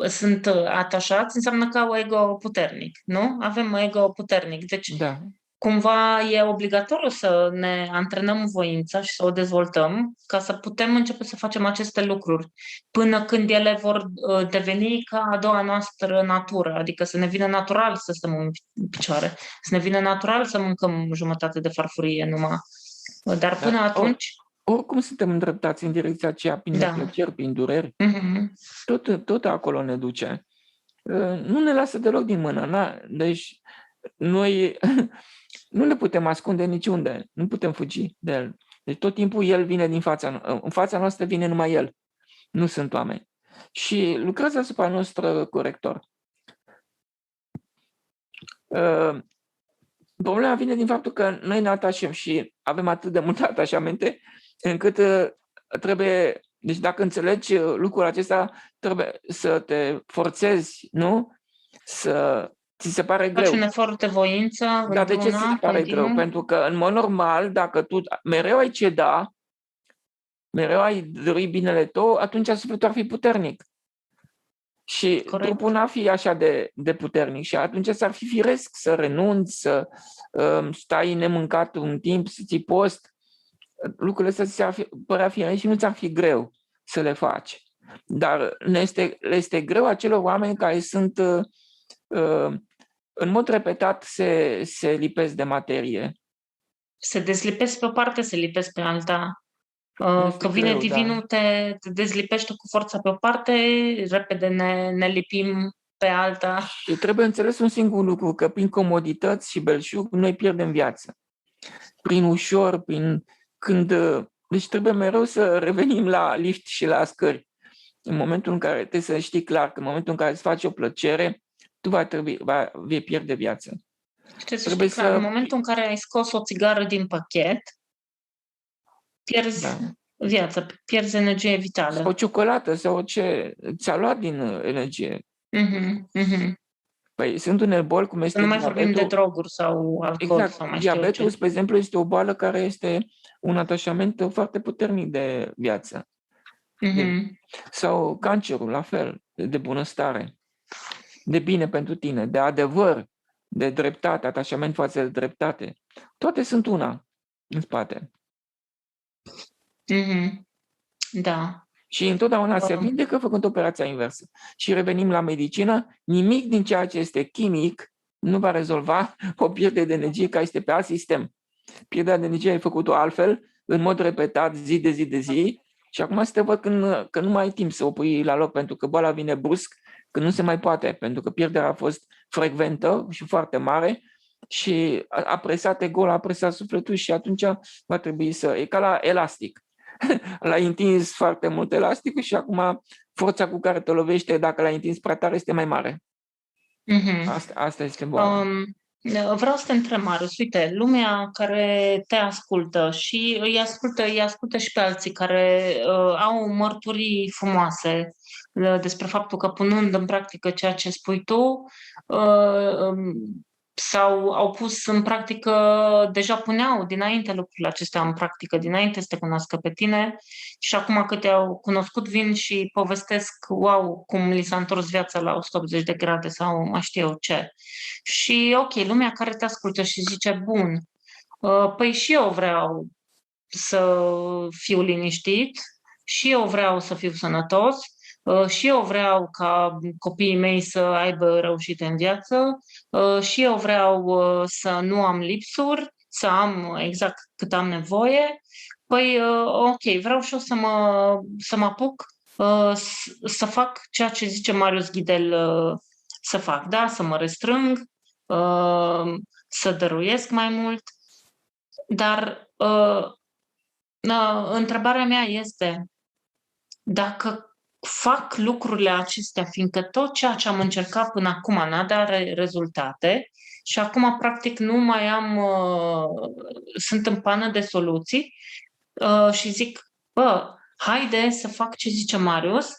sunt atașați, înseamnă că au ego puternic, nu? Avem ego puternic. Deci, Da. cumva e obligatoriu să ne antrenăm voința și să o dezvoltăm ca să putem începe să facem aceste lucruri până când ele vor deveni ca a doua noastră natură, adică să ne vină natural să stăm în picioare, să ne vină natural să mâncăm jumătate de farfurie numai. Dar până atunci... Oricum suntem îndreptați în direcția aceea prin neplăceri, prin dureri. Tot acolo ne duce. Nu ne lasă deloc din mână. Deci noi nu ne putem ascunde niciunde. Nu putem fugi de el. Deci tot timpul el vine în fața noastră vine numai el. Nu sunt oameni. Și lucrează asupra noastră corector. Problema vine din faptul că noi ne atașăm și avem atât de multe atașamente încât trebuie, deci dacă înțelegi lucrul acesta, trebuie să te forțezi, nu? Să ți se pare greu. Faci un efort de voință. Dar de ce ți se pare greu? Pentru că, în mod normal, dacă tu mereu ai ceda, mereu ai dori binele tău, atunci sufletul ar fi puternic. Și trupul n-ar fi așa de puternic și atunci s-ar fi firesc să renunți, să stai nemâncat un timp, să ții post. Lucrurile astea ți-ar părea firesc și nu ți-ar fi greu să le faci. Dar le este greu acelor oameni care sunt în mod repetat se lipesc de materie. Se deslipesc pe o parte, se lipesc pe alta. Că vine greu, divinul, te dezlipește cu forța pe o parte, repede ne lipim pe alta. Și trebuie înțeles un singur lucru, că prin comodități și belșug noi pierdem viață. Prin ușor, deci trebuie mereu să revenim la lift și la scări. În momentul în care trebuie să știi clar că în momentul în care îți faci o plăcere, tu vei pierde viață. În momentul în care ai scos o țigară din pachet, pierzi viața, pierzi energie vitală. Sau o ciocolată, sau orice ți-a luat din energie. Păi sunt unele boli cum este nu mai vorbim de droguri sau alcool. Exact. Sau mai Diabetul, spre exemplu, este o boală care este un atașament foarte puternic de viață. Sau cancerul, la fel, de bunăstare, de bine pentru tine, de adevăr, de dreptate, atașament față de dreptate. Toate sunt una în spate. Da. Și întotdeauna se vindecă făcând operația inversă. Și revenim la medicină, nimic din ceea ce este chimic nu va rezolva o pierdere de energie care este pe alt sistem. Pierderea de energie ai făcut-o altfel, în mod repetat, zi de zi de zi, și acum să te văd că nu mai ai timp să o pui la loc, pentru că boala vine brusc, că nu se mai poate, pentru că pierderea a fost frecventă și foarte mare și a presat ego-ul, a presat sufletul și atunci va trebui să... E ca la elastic. L-ai întins foarte mult elasticul și acum forța cu care te lovește, dacă l-ai întins prea tare, este mai mare. Asta este boala. Vreau să te întreb, Marius, uite, lumea care te ascultă și îi ascultă și pe alții care au mărturii frumoase despre faptul că punând în practică ceea ce spui tu, sau au pus în practică, deja puneau dinainte lucrurile acestea în practică, dinainte să te cunoască pe tine și acum că te-au cunoscut vin și povestesc, wow, cum li s-a întors viața la 180 de grade sau mai știu eu ce. Și ok, lumea care te ascultă și zice, bun, păi și eu vreau să fiu liniștit, și eu vreau să fiu sănătos, și eu vreau ca copiii mei să aibă reușite în viață, și eu vreau să nu am lipsuri, să am exact cât am nevoie. Păi, ok, vreau și eu să mă apuc să fac ceea ce zice Marius Ghidel să fac, da? Să mă restrâng, să dăruiesc mai mult, dar întrebarea mea este dacă fac lucrurile acestea, fiindcă tot ceea ce am încercat până acum n-a dat rezultate și acum practic nu mai am, sunt în pană de soluții și zic, bă, haide să fac ce zice Marius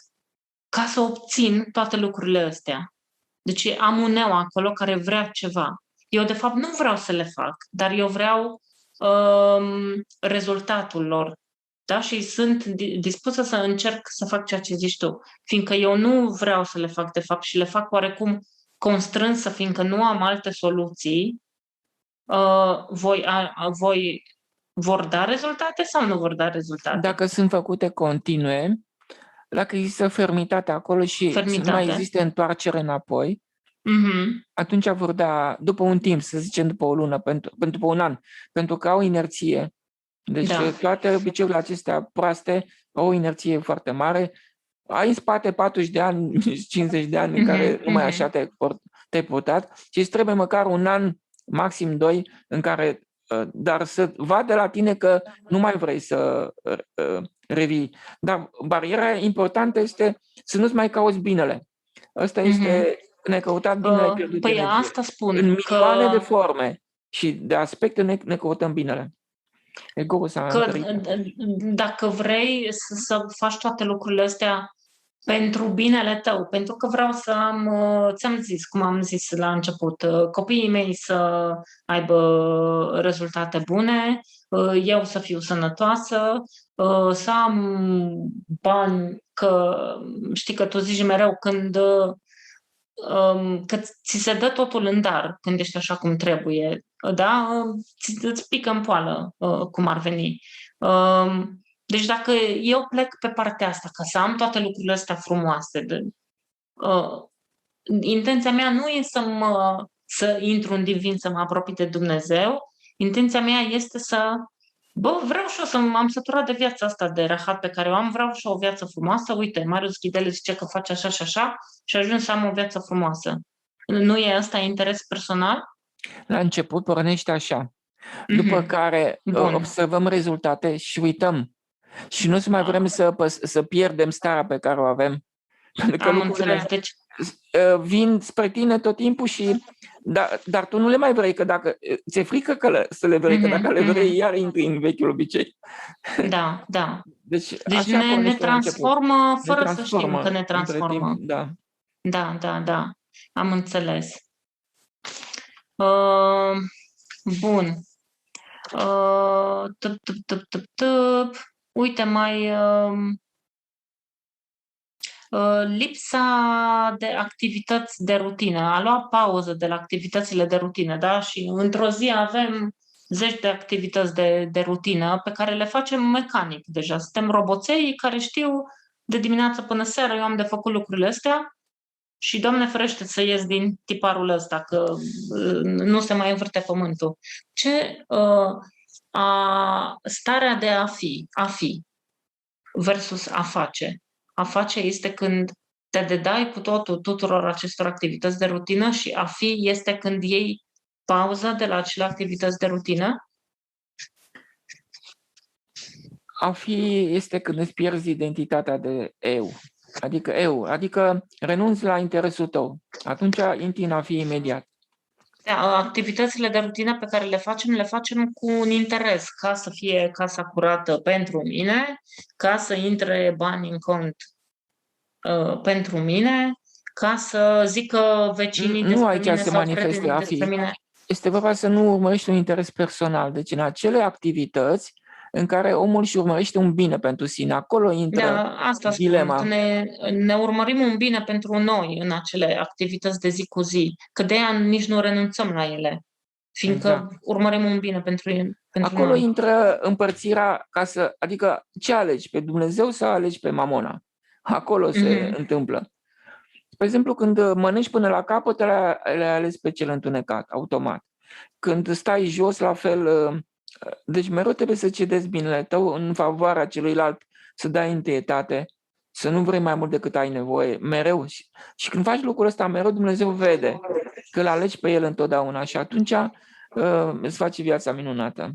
ca să obțin toate lucrurile astea. Deci am un neo acolo care vrea ceva. Eu de fapt nu vreau să le fac, dar eu vreau rezultatul lor. Da? Și sunt dispusă să încerc să fac ceea ce zici tu, fiindcă eu nu vreau să le fac de fapt și le fac oarecum constrânsă, fiindcă nu am alte soluții, vor da rezultate sau nu vor da rezultate? Dacă sunt făcute continue, dacă există fermitate acolo și nu mai există întoarcere înapoi, atunci vor da, după un timp, să zicem după o lună, după un an, pentru că au inerție. Deci toate obiceiurile acestea proaste au o inerție foarte mare. Ai în spate 40 de ani, 50 de ani în care numai așa te-ai purtat și îți trebuie măcar un an, maxim 2, în care, dar să vadă la tine că nu mai vrei să revii. Dar bariera importantă este să nu-ți mai cauți binele. Asta este necăutat binele pierdut. Păi asta spun. În milioane de forme și de aspecte ne căutăm binele. Ego-ul s-a întărit. Dacă vrei să faci toate lucrurile astea pentru binele tău, pentru că vreau să am, ți-am zis, cum am zis la început, copiii mei să aibă rezultate bune, eu să fiu sănătoasă, să am bani, că știi că tu zici mereu că ți se dă totul în dar când ești așa cum trebuie, da? Îți pică în poală, cum ar veni. Deci dacă eu plec pe partea asta, ca să am toate lucrurile astea frumoase, intenția mea nu e să intru în divin, să mă apropii de Dumnezeu, intenția mea este vreau și eu să m-am săturat de viața asta de rahat pe care o am, vreau și o viață frumoasă. Uite, Marius Ghidel zice că face așa și așa și ajung să am o viață frumoasă. Nu e ăsta interes personal? La început pornește așa. După care observăm rezultate și uităm. Și nu mai vrem să pierdem starea pe care o avem. Pentru că am înțeles. Deci vin spre tine tot timpul și dar tu nu le mai vrei, că dacă ți-e frică să le vrei, că dacă le vrei, iar intri în vechiul obicei. Da. Deci ne transformă fără să știm că ne transformă. Da. Am înțeles. Bun. Uite, lipsa de activități de rutină, a luat pauză de la activitățile de rutină, da? Și într-o zi avem 10 de activități de rutină pe care le facem mecanic deja. Suntem roboței care știu de dimineață până seara, eu am de făcut lucrurile astea și Doamne ferește să ies din tiparul ăsta, că nu se mai învârte pământul. Starea de a fi versus a face. A face este când te dedai cu totul tuturor acestor activități de rutină și a fi este când iei pauză de la acele activități de rutină? A fi este când îți pierzi identitatea de eu. Adică renunți la interesul tău. Atunci intri în a fi imediat. Activitățile de rutină pe care le facem cu un interes, ca să fie casa curată pentru mine, ca să intre bani în cont pentru mine, ca să zică vecinii despre mine sau prietenii despre mine. Este vorba să nu urmărești un interes personal. Deci în acele activități în care omul își urmărește un bine pentru sine, acolo intră dilema. Spun, ne urmărim un bine pentru noi în acele activități de zi cu zi, că de aia nici nu renunțăm la ele, fiindcă urmărim un bine pentru acolo noi. Intră împărțirea, adică ce alegi, pe Dumnezeu sau alegi pe Mamona? Acolo se întâmplă. Spre exemplu, când mănânci până la capăt, le ales pe cel întunecat, automat. Când stai jos, la fel, Deci mereu trebuie să cedezi binele tău în favoarea celuilalt, să dai întâietate, să nu vrei mai mult decât ai nevoie, mereu. Și când faci lucrul ăsta, mereu Dumnezeu vede că îl alegi pe El întotdeauna și atunci îți face viața minunată.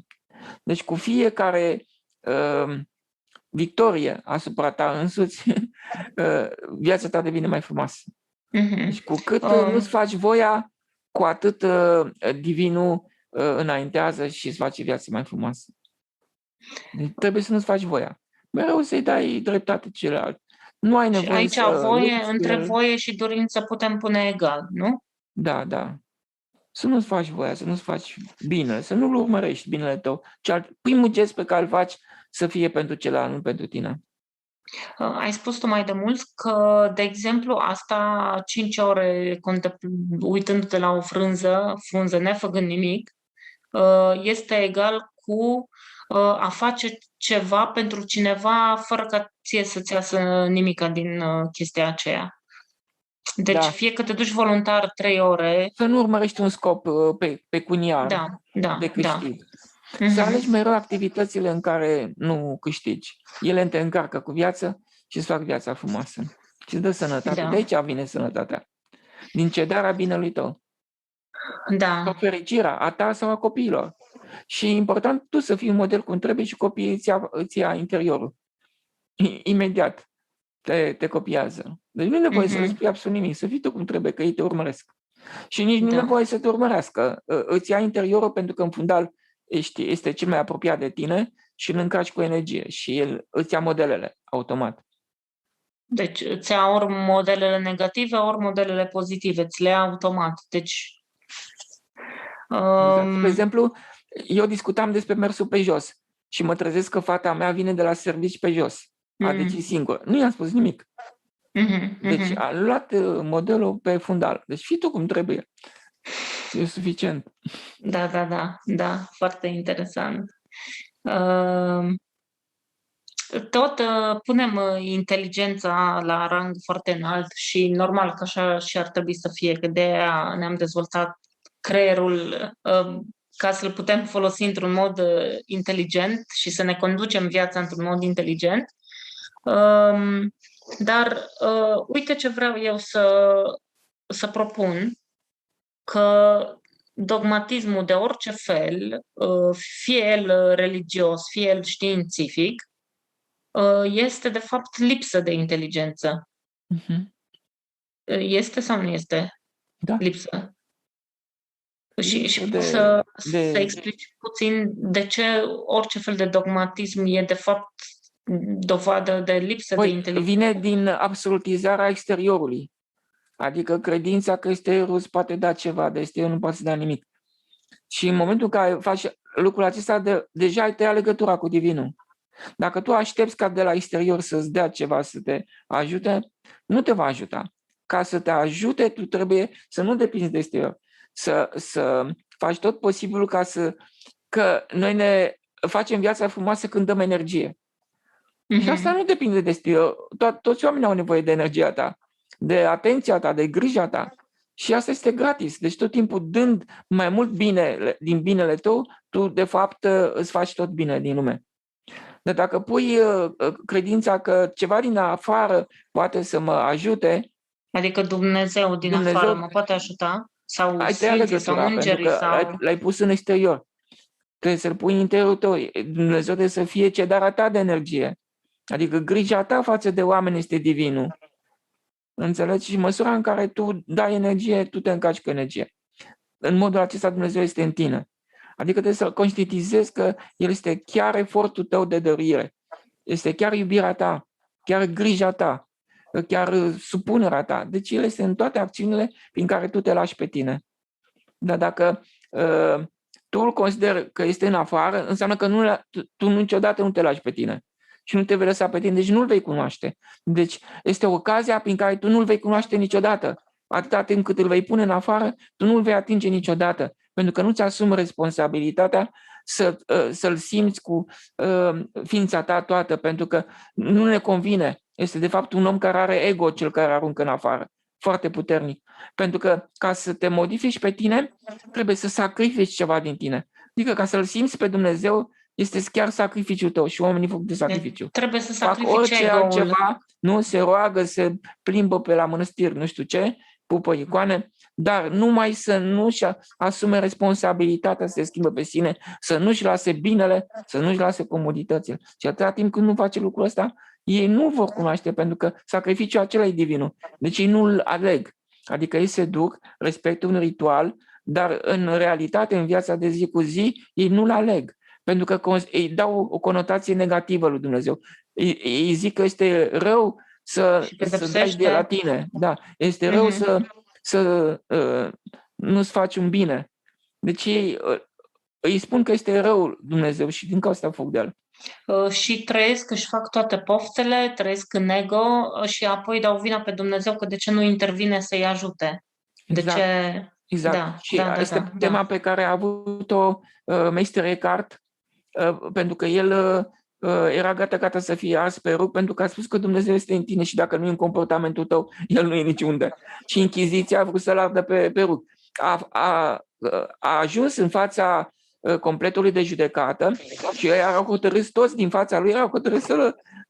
Deci cu fiecare victorie asupra ta însuți, viața ta devine mai frumoasă. Deci cu cât nu-ți faci voia, cu atât divinul înaintează și îți face viața mai frumoasă. Deci trebuie să nu-ți faci voia. Mereu să-i dai dreptate celălalt. Nu ai nevoie aici să voie, lupți între voie și dorință putem pune egal, nu? Da, da. Să nu-ți faci voia, să nu-ți faci bine, să nu-l urmărești binele tău. Primul gest pe care îl faci să fie pentru celălalt, nu pentru tine. Ai spus tu mai de mult că, de exemplu, asta 5 ore uitându-te la o frunză, nefăcând nimic, este egal cu a face ceva pentru cineva fără ca ție să-ți iasă nimica din chestia aceea. Deci fie că te duci voluntar 3 ore... Să nu urmărești un scop pecuniar de câștig. Să alegi mereu activitățile în care nu câștigi. Ele te încarcă cu viață și îți fac viața frumoasă. Și îți dă sănătate. De aici vine sănătatea. Din cedarea binelui tău. Sau fericirea a ta sau a copiilor. Și e important tu să fii un model cum trebuie și copiii îți ia interiorul. Imediat te copiază. Deci nu e nevoie să le spui absolut nimic, să fii tu cum trebuie, că ei te urmăresc. Și nici nu e nevoie să te urmărească. Îți ia interiorul pentru că în fundal este cel mai apropiat de tine și îl încarci cu energie și el îți ia modelele automat. Deci îți ia ori modelele negative, ori modelele pozitive, îți le ia automat. Deci... Exact. De exemplu, eu discutam despre mersul pe jos și mă trezesc că fata mea vine de la servici pe jos. A decis singur. Nu i-am spus nimic. Deci a luat modelul pe fundal. Deci fii tu cum trebuie. E suficient. Da, foarte interesant. Tot punem inteligența la rang foarte înalt și normal că așa și ar trebui să fie, că de aia ne-am dezvoltat creierul ca să-l putem folosi într-un mod inteligent și să ne conducem viața într-un mod inteligent. Dar uite ce vreau eu să propun, că dogmatismul de orice fel, fie el religios, fie el științific, este de fapt lipsă de inteligență. Este sau nu este lipsă? Și să explici puțin de ce orice fel de dogmatism e de fapt dovadă de lipsă de inteligență. Vine din absolutizarea exteriorului. Adică credința că exteriorul îți poate da ceva, de exterior nu poate să dea nimic. Și în momentul în care faci lucrul acesta, deja ai tăiat legătura cu divinul. Dacă tu aștepți ca de la exterior să-ți dea ceva, să te ajute, nu te va ajuta. Ca să te ajute, tu trebuie să nu depinzi de exterior. Să faci tot posibilul că noi ne facem viața frumoasă când dăm energie. Și asta nu depinde de exterior. Toți oamenii au nevoie de energia ta, de atenția ta, de grija ta. Și asta este gratis. Deci tot timpul dând mai mult bine din binele tău, tu de fapt îți faci tot bine din lume. Dar dacă pui credința că ceva din afară poate să mă ajute... Adică Dumnezeu din afară mă poate ajuta? Sau Sfinții sau Îngerii? L-ai pus în exterior. Trebuie să-l pui în interiorul tău. Dumnezeu trebuie să fie cedarea ta de energie. Adică grija ta față de oameni este divinul. Înțelegi? Și măsura în care tu dai energie, tu te încarci cu energie. În modul acesta Dumnezeu este în tine. Adică trebuie să conștientizezi că El este chiar efortul tău de dăruire. Este chiar iubirea ta, chiar grija ta, chiar supunerea ta. Deci El este în toate acțiunile prin care tu te lași pe tine. Dar dacă tu îl consideri că este în afară, înseamnă că tu niciodată nu te lași pe tine. Și nu te vei lăsa pe tine, deci nu-L vei cunoaște. Deci este ocazia prin care tu nu-L vei cunoaște niciodată. Atâta timp cât îl vei pune în afară, tu nu-L vei atinge niciodată. Pentru că nu-ți asumi responsabilitatea să-L simți cu ființa ta toată, pentru că nu ne convine. Este de fapt un om care are ego, cel care aruncă în afară. Foarte puternic. Pentru că ca să te modifici pe tine, trebuie să sacrifici ceva din tine. Adică ca să-L simți pe Dumnezeu este chiar sacrificiul tău și oamenii fug de sacrificiu. Trebuie să Fac sacrifice orice ego-ul. altceva, nu se roagă, se plimbă pe la mănăstiri, nu știu ce, pupă icoane, dar numai să nu-și asume responsabilitatea să se schimbă pe sine, să nu-și lase binele, să nu-și lase comoditățile. Și atâta timp când nu face lucrul ăsta, ei nu vor cunoaște, pentru că sacrificiul acela e divinul. Deci ei nu-l aleg. Adică ei se duc, respectă un ritual, dar în realitate, în viața de zi cu zi, ei nu-l aleg. Pentru că îi dau o conotație negativă lui Dumnezeu. Ei zic că este rău să dai de la tine. Da, este rău să nu-ți faci un bine. Deci ei îi spun că este rău Dumnezeu și din cauza asta fug de el. Și trăiesc, își fac toate poftele, trăiesc în ego și apoi dau vina pe Dumnezeu că de ce nu intervine să-i ajute. Exact. De ce... Exact. Da, și este tema pe care a avut-o Meister Eckhart, pentru că el era gata să fie ars pe rug, pentru că a spus că Dumnezeu este în tine și dacă nu e în comportamentul tău, el nu e niciunde. Și Inchiziția a vrut să-l ardă pe rug. A ajuns în fața completului de judecată și ei erau hotărâți, toți din fața lui erau hotărâți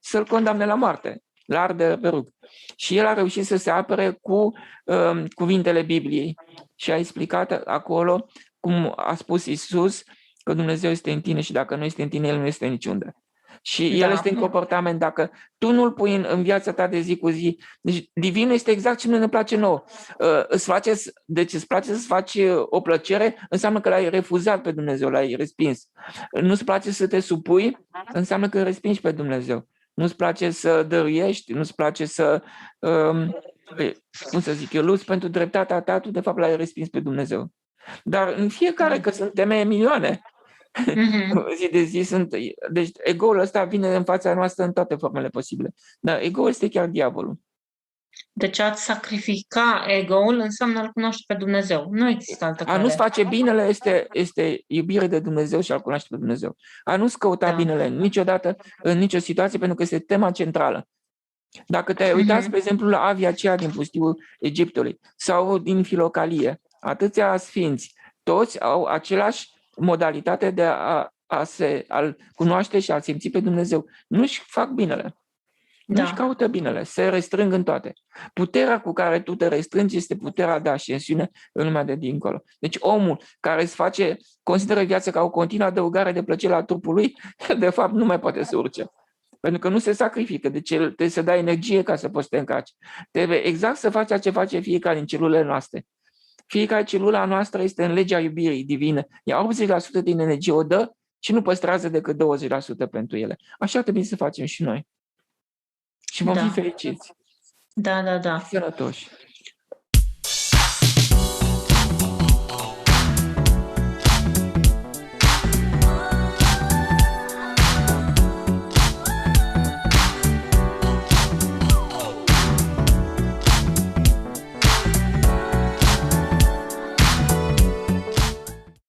să-l condamne la moarte, la arde pe rug. Și el a reușit să se apere cu cuvintele Bibliei și a explicat acolo cum a spus Iisus că Dumnezeu este în tine și dacă nu este în tine, El nu este niciunde. Și El este în comportament. Dacă tu nu-L pui în viața ta de zi cu zi, deci divinul este exact ce nu ne place nouă. Deci îți place să-ți faci o plăcere, înseamnă că l-ai refuzat pe Dumnezeu, l-ai respins. Nu-ți place să te supui, înseamnă că îl respingi pe Dumnezeu. Nu-ți place să dăruiești, nu-ți place să, cum să zic eu, lupți pentru dreptatea ta, tu de fapt l-ai respins pe Dumnezeu. Dar în fiecare, că sunt teme milioane, zi de zi sunt, deci ego-ul ăsta vine în fața noastră în toate formele posibile. Dar ego-ul este chiar diavolul. Deci a-ți sacrifica ego-ul înseamnă a-L cunoaște pe Dumnezeu. Nu există altă cale. A nu-ți face binele este iubire de Dumnezeu și a-L cunoaște pe Dumnezeu. A nu-ți căuta binele niciodată, în nicio situație, pentru că este tema centrală. Dacă te-ai uitat, spre exemplu, la avia aceea din pustiul Egiptului sau din Filocalie, atâția sfinți, toți au același modalitate de a-L cunoaște și a-L simți pe Dumnezeu. Nu-și fac binele. Nu-și caută binele, se restrâng în toate. Puterea cu care tu te restrângi este puterea de ascensiune în lumea de dincolo. Deci omul care consideră viața ca o continuă adăugare de plăcere la trupul lui, de fapt nu mai poate să urce. Pentru că nu se sacrifică, deci trebuie să dai energie ca să poți să te încarci. Trebuie exact să faci ce face fiecare din celulele noastre. Fiecare celula noastră este în legea iubirii divine. Ea 80% din energie o dă și nu păstrează decât 20% pentru ele. Așa trebuie să facem și noi. Și vom fi fericiți. Da. Sănătoși.